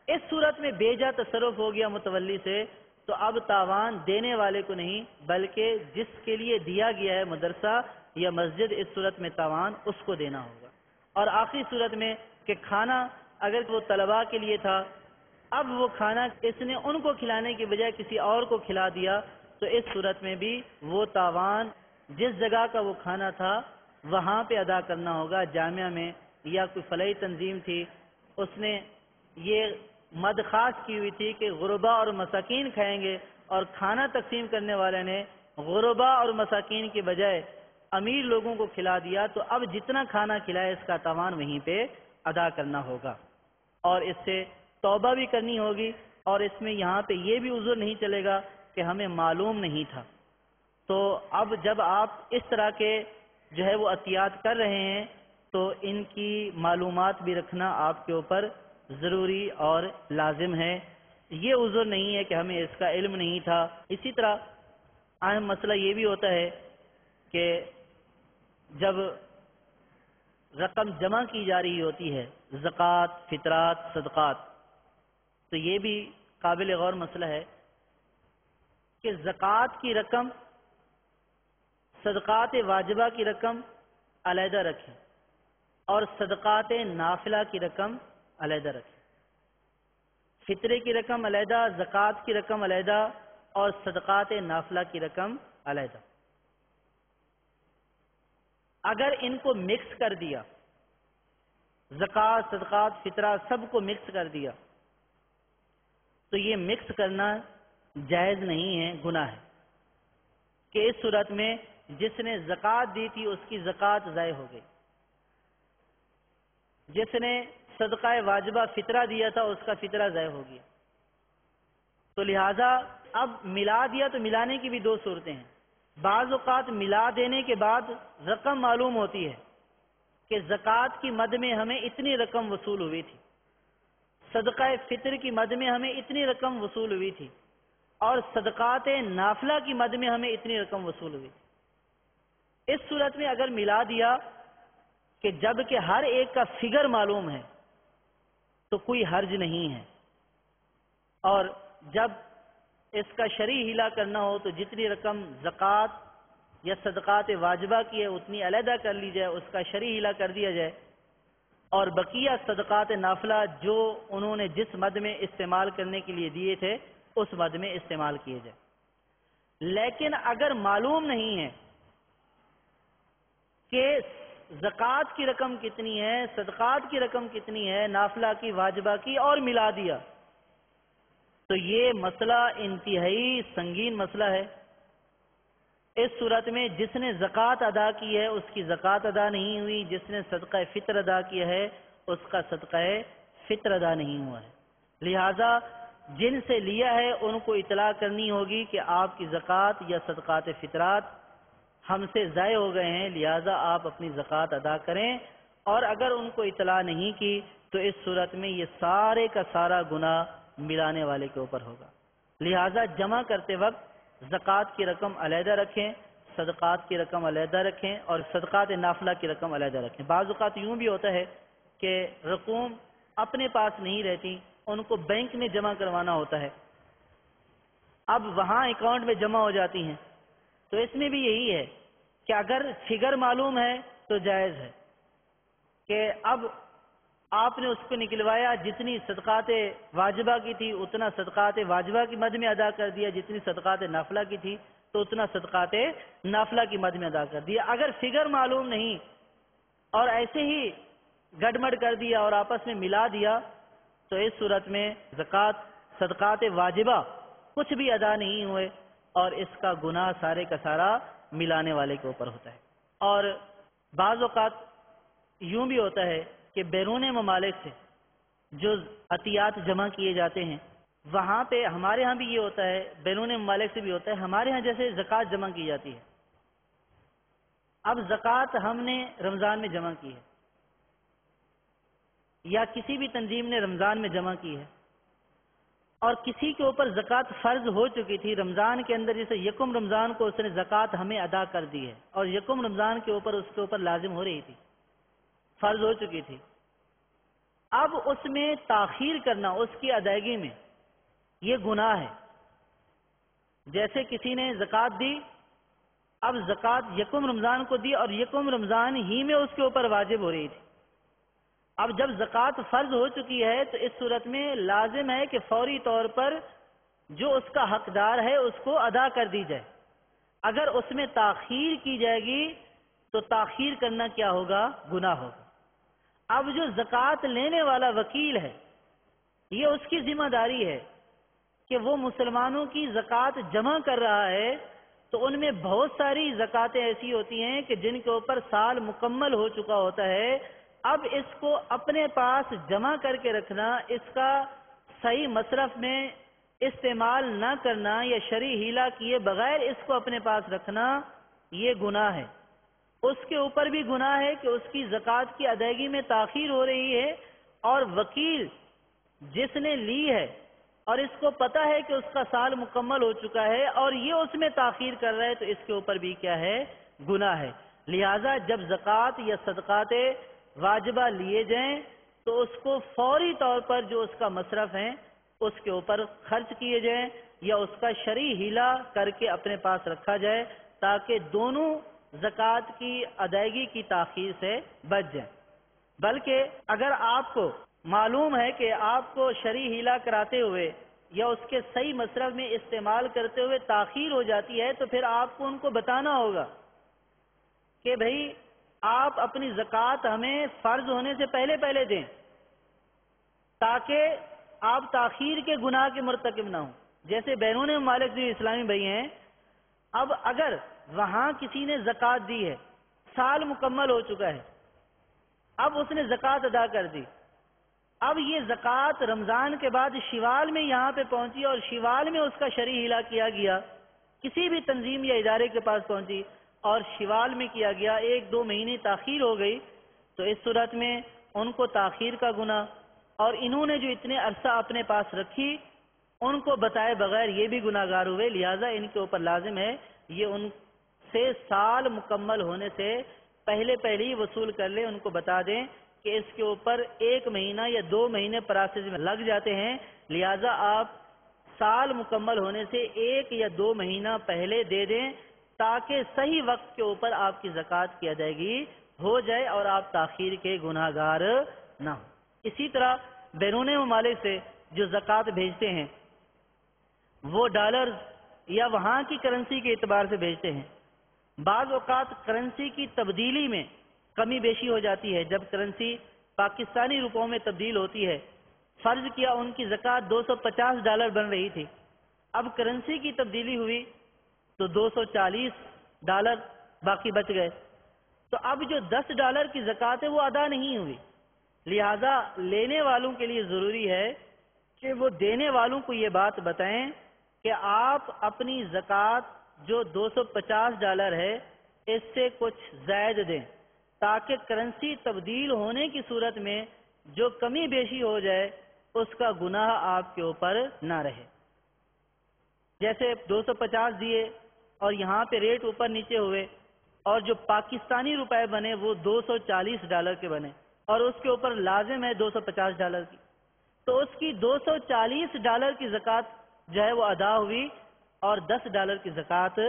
اس صورت میں بیجا تصرف ہو گیا متولی سے، تو اب تاوان دینے والے کو نہیں بلکہ جس کے لیے دیا گیا ہے مدرسہ یا مسجد، اس صورت میں تاوان اس کو دینا ہوگا۔ اور آخری صورت میں کہ کھانا اگر وہ طلباء کے لیے تھا اب وہ کھانا اس نے ان کو کھلانے کی بجائے کسی اور کو کھلا دیا، تو اس صورت میں بھی وہ تاوان جس جگہ کا وہ کھانا تھا وہاں پہ ادا کرنا ہوگا۔ جامعہ میں یا کوئی فلاحی تنظیم تھی، اس نے یہ مد خاص کی ہوئی تھی کہ غربا اور مساکین کھائیں گے، اور کھانا تقسیم کرنے والے نے غربا اور مساکین کے بجائے امیر لوگوں کو کھلا دیا، تو اب جتنا کھانا کھلائے اس کا تاوان وہیں پہ ادا کرنا ہوگا، اور اس سے توبہ بھی کرنی ہوگی، اور اس میں یہاں پہ یہ بھی عذر نہیں چلے گا کہ ہمیں معلوم نہیں تھا۔ تو اب جب آپ اس طرح کے جو ہے وہ احتیاط کر رہے ہیں تو ان کی معلومات بھی رکھنا آپ کے اوپر ضروری اور لازم ہے۔ یہ عذر نہیں ہے کہ ہمیں اس کا علم نہیں تھا۔ اسی طرح اہم مسئلہ یہ بھی ہوتا ہے کہ جب رقم جمع کی جا رہی ہوتی ہے، زکوٰۃ، فطرات، صدقات، تو یہ بھی قابل غور مسئلہ ہے کہ زکوٰۃ کی رقم، صدقات واجبہ کی رقم علیحدہ رکھیں اور صدقات نافلہ کی رقم علیحدہ رکھیں۔ فطرے کی رقم علیحدہ، زکوٰۃ کی رقم علیحدہ اور صدقات نافلہ کی رقم علیحدہ۔ اگر ان کو مکس کر دیا، زکوٰۃ، صدقات، فطرہ سب کو مکس کر دیا، تو یہ مکس کرنا جائز نہیں ہے، گناہ ہے، کہ اس صورت میں جس نے زکوٰۃ دی تھی اس کی زکوٰۃ ضائع ہو گئی، جس نے صدقہ واجبہ فطرہ دیا تھا اس کا فطرہ ضائع ہو گیا۔ تو لہٰذا اب ملا دیا تو ملانے کی بھی دو صورتیں ہیں۔ بعض اوقات ملا دینے کے بعد رقم معلوم ہوتی ہے کہ زکوٰۃ کی مد میں ہمیں اتنی رقم وصول ہوئی تھی، صدقہ فطر کی مد میں ہمیں اتنی رقم وصول ہوئی تھی، اور صدقات نافلہ کی مد میں ہمیں اتنی رقم وصول ہوئی تھی۔ اس صورت میں اگر ملا دیا کہ جب کہ ہر ایک کا فگر معلوم ہے تو کوئی حرج نہیں ہے، اور جب اس کا شرعی ہیلا کرنا ہو تو جتنی رقم زکوٰۃ یا صدقات واجبہ کی ہے اتنی علیحدہ کر لی جائے، اس کا شرعی ہیلا کر دیا جائے، اور بقیہ صدقات نافلہ جو انہوں نے جس مد میں استعمال کرنے کے لیے دیے تھے اس مد میں استعمال کیے جائے۔ لیکن اگر معلوم نہیں ہے کہ زکوٰۃ کی رقم کتنی ہے، صدقات کی رقم کتنی ہے، نافلہ کی، واجبہ کی، اور ملا دیا، تو یہ مسئلہ انتہائی سنگین مسئلہ ہے۔ اس صورت میں جس نے زکوٰۃ ادا کی ہے اس کی زکوٰۃ ادا نہیں ہوئی، جس نے صدقہ فطر ادا کیا ہے اس کا صدقہ فطر ادا نہیں ہوا ہے۔ لہٰذا جن سے لیا ہے ان کو اطلاع کرنی ہوگی کہ آپ کی زکوٰۃ یا صدقات فطرات ہم سے ضائع ہو گئے ہیں، لہٰذا آپ اپنی زکوٰۃ ادا کریں، اور اگر ان کو اطلاع نہیں کی تو اس صورت میں یہ سارے کا سارا گناہ ملانے والے کے اوپر ہوگا۔ لہٰذا جمع کرتے وقت زکوٰۃ کی رقم علیحدہ رکھیں، صدقات کی رقم علیحدہ رکھیں، اور صدقات نافلہ کی رقم علیحدہ رکھیں۔ بعض اوقات یوں بھی ہوتا ہے کہ رقوم اپنے پاس نہیں رہتی، ان کو بینک میں جمع کروانا ہوتا ہے، اب وہاں اکاؤنٹ میں جمع ہو جاتی ہیں، تو اس میں بھی یہی ہے کہ اگر فگر معلوم ہے تو جائز ہے کہ اب آپ نے اس کو نکلوایا، جتنی صدقات واجبہ کی تھی اتنا صدقات واجبہ کی مد میں ادا کر دیا، جتنی صدقات نافلہ کی تھی تو اتنا صدقات نافلہ کی مد میں ادا کر دیا۔ اگر فگر معلوم نہیں اور ایسے ہی گڑمڑ کر دیا اور آپس میں ملا دیا تو اس صورت میں زکوٰۃ، صدقات واجبہ کچھ بھی ادا نہیں ہوئے، اور اس کا گناہ سارے کا سارا ملانے والے کے اوپر ہوتا ہے۔ اور بعض اوقات یوں بھی ہوتا ہے کہ بیرون ممالک سے جو عطیات جمع کیے جاتے ہیں وہاں پہ ہمارے ہاں بھی یہ ہوتا ہے، بیرون ممالک سے بھی ہوتا ہے، ہمارے ہاں جیسے زکوٰۃ جمع کی جاتی ہے، اب زکوٰۃ ہم نے رمضان میں جمع کی ہے یا کسی بھی تنظیم نے رمضان میں جمع کی ہے، اور کسی کے اوپر زکوٰۃ فرض ہو چکی تھی رمضان کے اندر، جیسے یکم رمضان کو اس نے زکوٰۃ ہمیں ادا کر دی ہے، اور یکم رمضان کے اوپر لازم ہو رہی تھی، فرض ہو چکی تھی، اب اس میں تاخیر کرنا اس کی ادائیگی میں یہ گناہ ہے۔ جیسے کسی نے زکوٰۃ دی، اب زکوٰۃ یکم رمضان کو دی اور یکم رمضان ہی میں اس کے اوپر واجب ہو رہی تھی، اب جب زکوٰۃ فرض ہو چکی ہے تو اس صورت میں لازم ہے کہ فوری طور پر جو اس کا حقدار ہے اس کو ادا کر دی جائے۔ اگر اس میں تاخیر کی جائے گی تو تاخیر کرنا کیا ہوگا؟ گناہ ہوگا۔ اب جو زکوٰۃ لینے والا وکیل ہے یہ اس کی ذمہ داری ہے کہ وہ مسلمانوں کی زکوٰۃ جمع کر رہا ہے، تو ان میں بہت ساری زکوٰۃیں ایسی ہوتی ہیں کہ جن کے اوپر سال مکمل ہو چکا ہوتا ہے۔ اب اس کو اپنے پاس جمع کر کے رکھنا، اس کا صحیح مصرف میں استعمال نہ کرنا یا شرعی ہیلہ کیے بغیر اس کو اپنے پاس رکھنا، یہ گناہ ہے۔ اس کے اوپر بھی گناہ ہے کہ اس کی زکوٰۃ کی ادائیگی میں تاخیر ہو رہی ہے، اور وکیل جس نے لی ہے اور اس کو پتہ ہے کہ اس کا سال مکمل ہو چکا ہے اور یہ اس میں تاخیر کر رہا ہے، تو اس کے اوپر بھی کیا ہے؟ گناہ ہے۔ لہٰذا جب زکوٰۃ یا صدقات واجبہ لیے جائیں تو اس کو فوری طور پر جو اس کا مصرف ہے اس کے اوپر خرچ کیے جائیں، یا اس کا شرعی ہیلہ کر کے اپنے پاس رکھا جائے، تاکہ دونوں زکوٰۃ کی ادائیگی کی تاخیر سے بچ جائیں۔ بلکہ اگر آپ کو معلوم ہے کہ آپ کو شرعی ہیلہ کراتے ہوئے یا اس کے صحیح مصرف میں استعمال کرتے ہوئے تاخیر ہو جاتی ہے، تو پھر آپ کو ان کو بتانا ہوگا کہ بھئی آپ اپنی زکوٰۃ ہمیں فرض ہونے سے پہلے پہلے دیں، تاکہ آپ تاخیر کے گناہ کے مرتکب نہ ہوں۔ جیسے بیرون ممالک جو اسلامی بھائی ہیں، اب اگر وہاں کسی نے زکوٰۃ دی ہے، سال مکمل ہو چکا ہے، اب اس نے زکوٰۃ ادا کر دی، اب یہ زکوٰۃ رمضان کے بعد شوال میں یہاں پہ پہنچی اور شوال میں اس کا شرعی ہیلہ کیا گیا، کسی بھی تنظیم یا ادارے کے پاس پہنچی اور شوال میں کیا گیا، 1-2 مہینے تاخیر ہو گئی، تو اس صورت میں ان کو تاخیر کا گناہ، اور انہوں نے جو اتنے عرصہ اپنے پاس رکھی ان کو بتائے بغیر یہ بھی گناہ گار ہوئے۔ لہٰذا ان کے اوپر لازم ہے یہ ان سے سال مکمل ہونے سے پہلے ہی وصول کر لیں، ان کو بتا دیں کہ اس کے اوپر 1 مہینہ یا 2 مہینے پروسیس میں لگ جاتے ہیں، لہٰذا آپ سال مکمل ہونے سے 1 یا 2 مہینہ پہلے دے دیں، تاکہ صحیح وقت کے اوپر آپ کی زکوٰۃ کی ادائیگی ہو جائے اور آپ تاخیر کے گناہ گار نہ ہوں۔ اسی طرح بیرون ممالک سے جو زکوٰۃ بھیجتے ہیں وہ ڈالر یا وہاں کی کرنسی کے اعتبار سے بھیجتے ہیں۔ بعض اوقات کرنسی کی تبدیلی میں کمی بیشی ہو جاتی ہے۔ جب کرنسی پاکستانی روپوں میں تبدیل ہوتی ہے، فرض کیا ان کی زکوٰۃ $250 بن رہی تھی، اب کرنسی کی تبدیلی ہوئی تو $240 باقی بچ گئے، تو اب جو $10 کی زکوٰۃ ہے وہ ادا نہیں ہوئی۔ لہذا لینے والوں کے لیے ضروری ہے کہ وہ دینے والوں کو یہ بات بتائیں کہ آپ اپنی زکوٰۃ جو $250 ہے اس سے کچھ زائد دیں، تاکہ کرنسی تبدیل ہونے کی صورت میں جو کمی بیشی ہو جائے اس کا گناہ آپ کے اوپر نہ رہے۔ جیسے 250 دیے اور یہاں پہ ریٹ اوپر نیچے ہوئے اور جو پاکستانی روپے بنے وہ $240 کے بنے، اور اس کے اوپر لازم ہے $250 کی، تو اس کی $240 کی زکوٰۃ جو ہے وہ ادا ہوئی اور $10 کی زکوٰۃ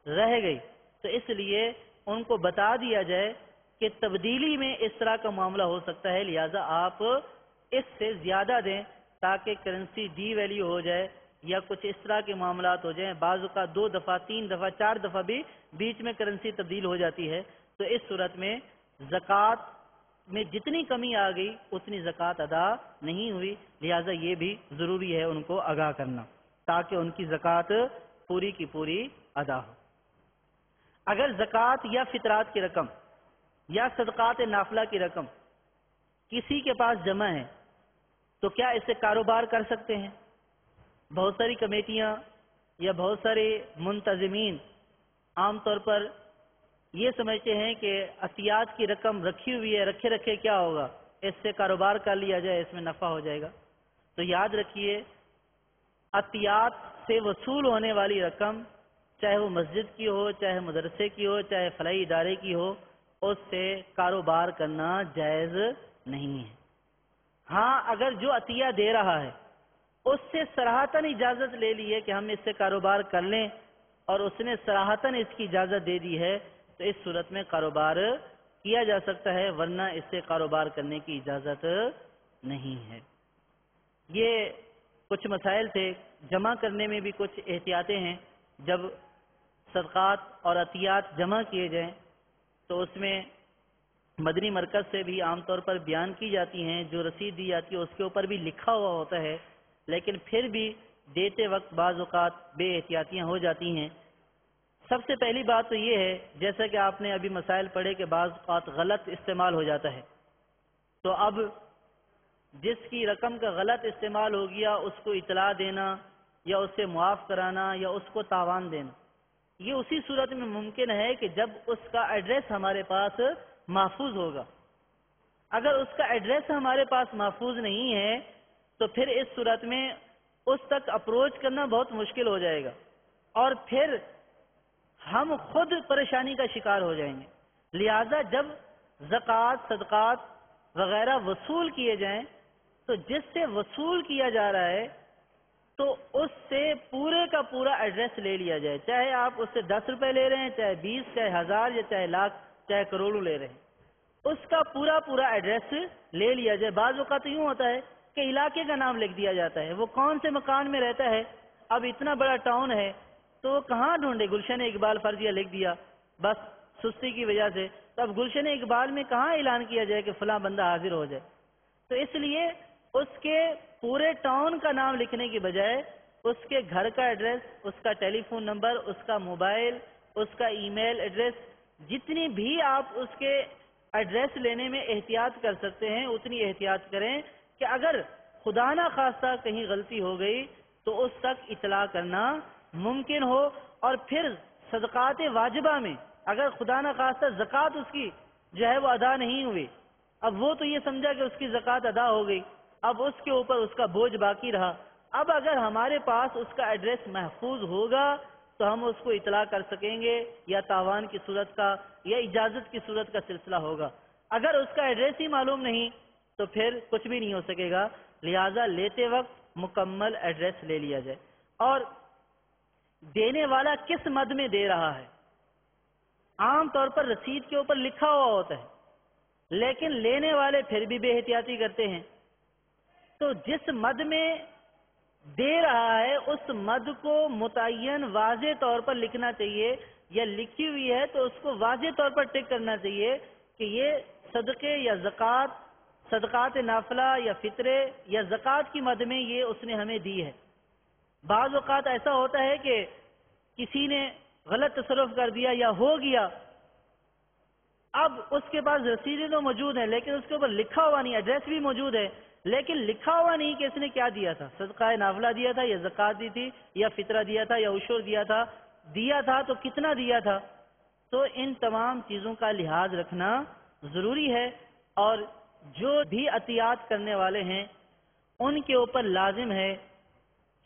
رہ گئی۔ تو اس لیے ان کو بتا دیا جائے کہ تبدیلی میں اس طرح کا معاملہ ہو سکتا ہے، لہذا آپ اس سے زیادہ دیں تاکہ کرنسی ڈی ویلیو ہو جائے یا کچھ اس طرح کے معاملات ہو جائیں۔ بعض اوقات 2 دفعہ 3 دفعہ 4 دفعہ بھی بیچ میں کرنسی تبدیل ہو جاتی ہے، تو اس صورت میں زکوٰۃ میں جتنی کمی آ گئی اتنی زکوٰۃ ادا نہیں ہوئی، لہٰذا یہ بھی ضروری ہے ان کو آگاہ کرنا تاکہ ان کی زکوٰۃ پوری کی پوری ادا ہو۔ اگر زکوٰۃ یا فطرات کی رقم یا صدقات نافلہ کی رقم کسی کے پاس جمع ہے تو کیا اس سے کاروبار کر سکتے ہیں؟ بہت ساری کمیٹیاں یا بہت سارے منتظمین عام طور پر یہ سمجھتے ہیں کہ عطیات کی رقم رکھی ہوئی ہے، رکھے رکھے کیا ہوگا، اس سے کاروبار کر لیا جائے، اس میں نفع ہو جائے گا۔ تو یاد رکھیے، عطیات سے وصول ہونے والی رقم چاہے وہ مسجد کی ہو، چاہے مدرسے کی ہو، چاہے فلاحی ادارے کی ہو، اس سے کاروبار کرنا جائز نہیں ہے۔ ہاں اگر جو عطیہ دے رہا ہے اس سے صراحتاً اجازت لے لی ہے کہ ہم اس سے کاروبار کر لیں اور اس نے صراحتاً اس کی اجازت دے دی ہے، تو اس صورت میں کاروبار کیا جا سکتا ہے، ورنہ اس سے کاروبار کرنے کی اجازت نہیں ہے۔ یہ کچھ مسائل تھے۔ جمع کرنے میں بھی کچھ احتیاطیں ہیں۔ جب صدقات اور عطیات جمع کیے جائیں تو اس میں مدنی مرکز سے بھی عام طور پر بیان کی جاتی ہیں، جو رسید دی جاتی ہے اس کے اوپر بھی لکھا ہوا ہوتا ہے، لیکن پھر بھی دیتے وقت بعض اوقات بے احتیاطیاں ہو جاتی ہیں۔ سب سے پہلی بات تو یہ ہے، جیسا کہ آپ نے ابھی مسائل پڑھے کہ بعض اوقات غلط استعمال ہو جاتا ہے، تو اب جس کی رقم کا غلط استعمال ہو گیا اس کو اطلاع دینا یا اسے معاف کرانا یا اس کو تاوان دینا، یہ اسی صورت میں ممکن ہے کہ جب اس کا ایڈریس ہمارے پاس محفوظ ہوگا۔ اگر اس کا ایڈریس ہمارے پاس محفوظ نہیں ہے تو پھر اس صورت میں اس تک اپروچ کرنا بہت مشکل ہو جائے گا، اور پھر ہم خود پریشانی کا شکار ہو جائیں گے۔ لہذا جب زکوٰۃ، صدقات وغیرہ وصول کیے جائیں تو جس سے وصول کیا جا رہا ہے تو اس سے پورے کا پورا ایڈریس لے لیا جائے، چاہے آپ اس سے 10 روپے لے رہے ہیں، چاہے 20، چاہے 1000 یا چاہے لاکھ، چاہے کروڑوں لے رہے ہیں، اس کا پورا پورا ایڈریس لے لیا جائے۔ بعض اوقات تو یوں ہوتا ہے کہ علاقے کا نام لکھ دیا جاتا ہے، وہ کون سے مکان میں رہتا ہے۔ اب اتنا بڑا ٹاؤن ہے تو وہ کہاں ڈھونڈے؟ گلشن اقبال فرضیہ لکھ دیا بس سستی کی وجہ سے، تو اب گلشن اقبال میں کہاں اعلان کیا جائے کہ فلاں بندہ حاضر ہو جائے؟ تو اس لیے اس کے پورے ٹاؤن کا نام لکھنے کی بجائے اس کے گھر کا ایڈریس، اس کا ٹیلی فون نمبر، اس کا موبائل، اس کا ای میل ایڈریس، جتنی بھی آپ اس کے ایڈریس لینے میں احتیاط کر سکتے ہیں اتنی احتیاط کریں کہ اگر خدا نہ خواستہ کہیں غلطی ہو گئی تو اس تک اطلاع کرنا ممکن ہو۔ اور پھر صدقات واجبہ میں اگر خدا نہ خواستہ زکوٰۃ اس کی جو ہے وہ ادا نہیں ہوئی، اب وہ تو یہ سمجھا کہ اس کی زکوٰۃ ادا ہو گئی، اب اس کے اوپر اس کا بوجھ باقی رہا۔ اب اگر ہمارے پاس اس کا ایڈریس محفوظ ہوگا تو ہم اس کو اطلاع کر سکیں گے، یا تاوان کی صورت کا یا اجازت کی صورت کا سلسلہ ہوگا۔ اگر اس کا ایڈریس ہی معلوم نہیں تو پھر کچھ بھی نہیں ہو سکے گا۔ لہٰذا لیتے وقت مکمل ایڈریس لے لیا جائے، اور دینے والا کس مد میں دے رہا ہے۔ عام طور پر رسید کے اوپر لکھا ہوا ہوتا ہے، لیکن لینے والے پھر بھی بے احتیاطی کرتے ہیں، تو جس مد میں دے رہا ہے اس مد کو متعین واضح طور پر لکھنا چاہیے، یا لکھی ہوئی ہے تو اس کو واضح طور پر ٹک کرنا چاہیے کہ یہ صدقے یا زکوٰۃ، صدقات نافلہ یا فطرے یا زکوٰۃ کی مد میں یہ اس نے ہمیں دی ہے۔ بعض اوقات ایسا ہوتا ہے کہ کسی نے غلط تصرف کر دیا یا ہو گیا، اب اس کے پاس رسیدیں تو موجود ہیں لیکن اس کے اوپر لکھا ہوا نہیں، ایڈریس بھی موجود ہے لیکن لکھا ہوا نہیں کہ اس نے کیا دیا تھا، صدقہ نافلہ دیا تھا یا زکوٰۃ دی تھی یا فطرہ دیا تھا یا عشر دیا تھا تو کتنا دیا تھا۔ تو ان تمام چیزوں کا لحاظ رکھنا ضروری ہے، اور جو بھی عطیات کرنے والے ہیں ان کے اوپر لازم ہے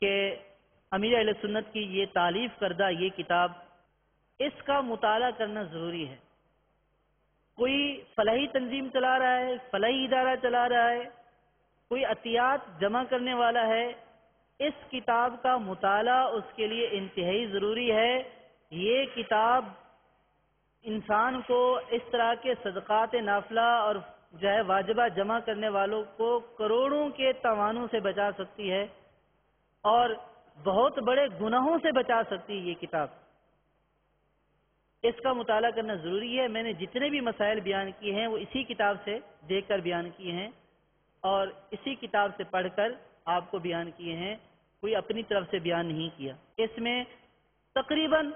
کہ امیر اہل سنت کی یہ تالیف کردہ یہ کتاب، اس کا مطالعہ کرنا ضروری ہے۔ کوئی فلاحی تنظیم چلا رہا ہے، فلاحی ادارہ چلا رہا ہے، کوئی عطیات جمع کرنے والا ہے، اس کتاب کا مطالعہ اس کے لیے انتہائی ضروری ہے۔ یہ کتاب انسان کو اس طرح کے صدقات نافلہ اور جو ہے واجبہ جمع کرنے والوں کو کروڑوں کے تاوانوں سے بچا سکتی ہے، اور بہت بڑے گناہوں سے بچا سکتی ہے یہ کتاب۔ اس کا مطالعہ کرنا ضروری ہے۔ میں نے جتنے بھی مسائل بیان کیے ہیں وہ اسی کتاب سے دیکھ کر بیان کیے ہیں، اور اسی کتاب سے پڑھ کر آپ کو بیان کیے ہیں، کوئی اپنی طرف سے بیان نہیں کیا۔ اس میں تقریباً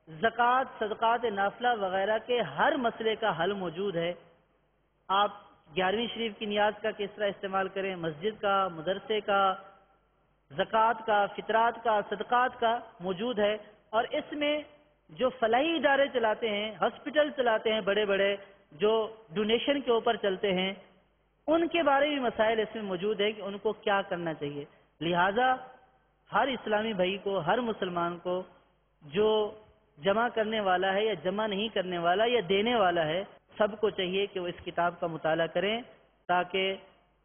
زکوٰۃ، صدقات نافلہ وغیرہ کے ہر مسئلے کا حل موجود ہے۔ آپ 11ویں شریف کی نیاز کا کس طرح استعمال کریں، مسجد کا، مدرسے کا، زکوٰۃ کا، فطرات کا، صدقات کا موجود ہے۔ اور اس میں جو فلاحی ادارے چلاتے ہیں، ہاسپٹل چلاتے ہیں بڑے بڑے، جو ڈونیشن کے اوپر چلتے ہیں، ان کے بارے میں مسائل اس میں موجود ہے کہ ان کو کیا کرنا چاہیے۔ لہٰذا ہر اسلامی بھائی کو، ہر مسلمان کو جو جمع کرنے والا ہے یا جمع نہیں کرنے والا یا دینے والا ہے، سب کو چاہیے کہ وہ اس کتاب کا مطالعہ کریں تاکہ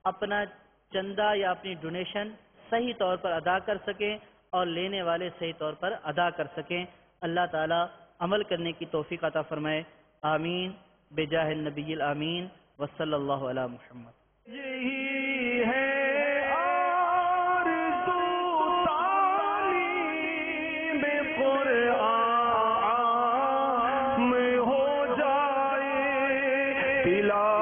اپنا چندہ یا اپنی ڈونیشن صحیح طور پر ادا کر سکیں اور لینے والے صحیح طور پر ادا کر سکیں۔ اللہ تعالی عمل کرنے کی توفیق عطا فرمائے، آمین بجاہ النبی الامین وصلی اللہ علی محمد. یہی ہے آرزو تعلیم قرآن میں ہو جائے تلاوت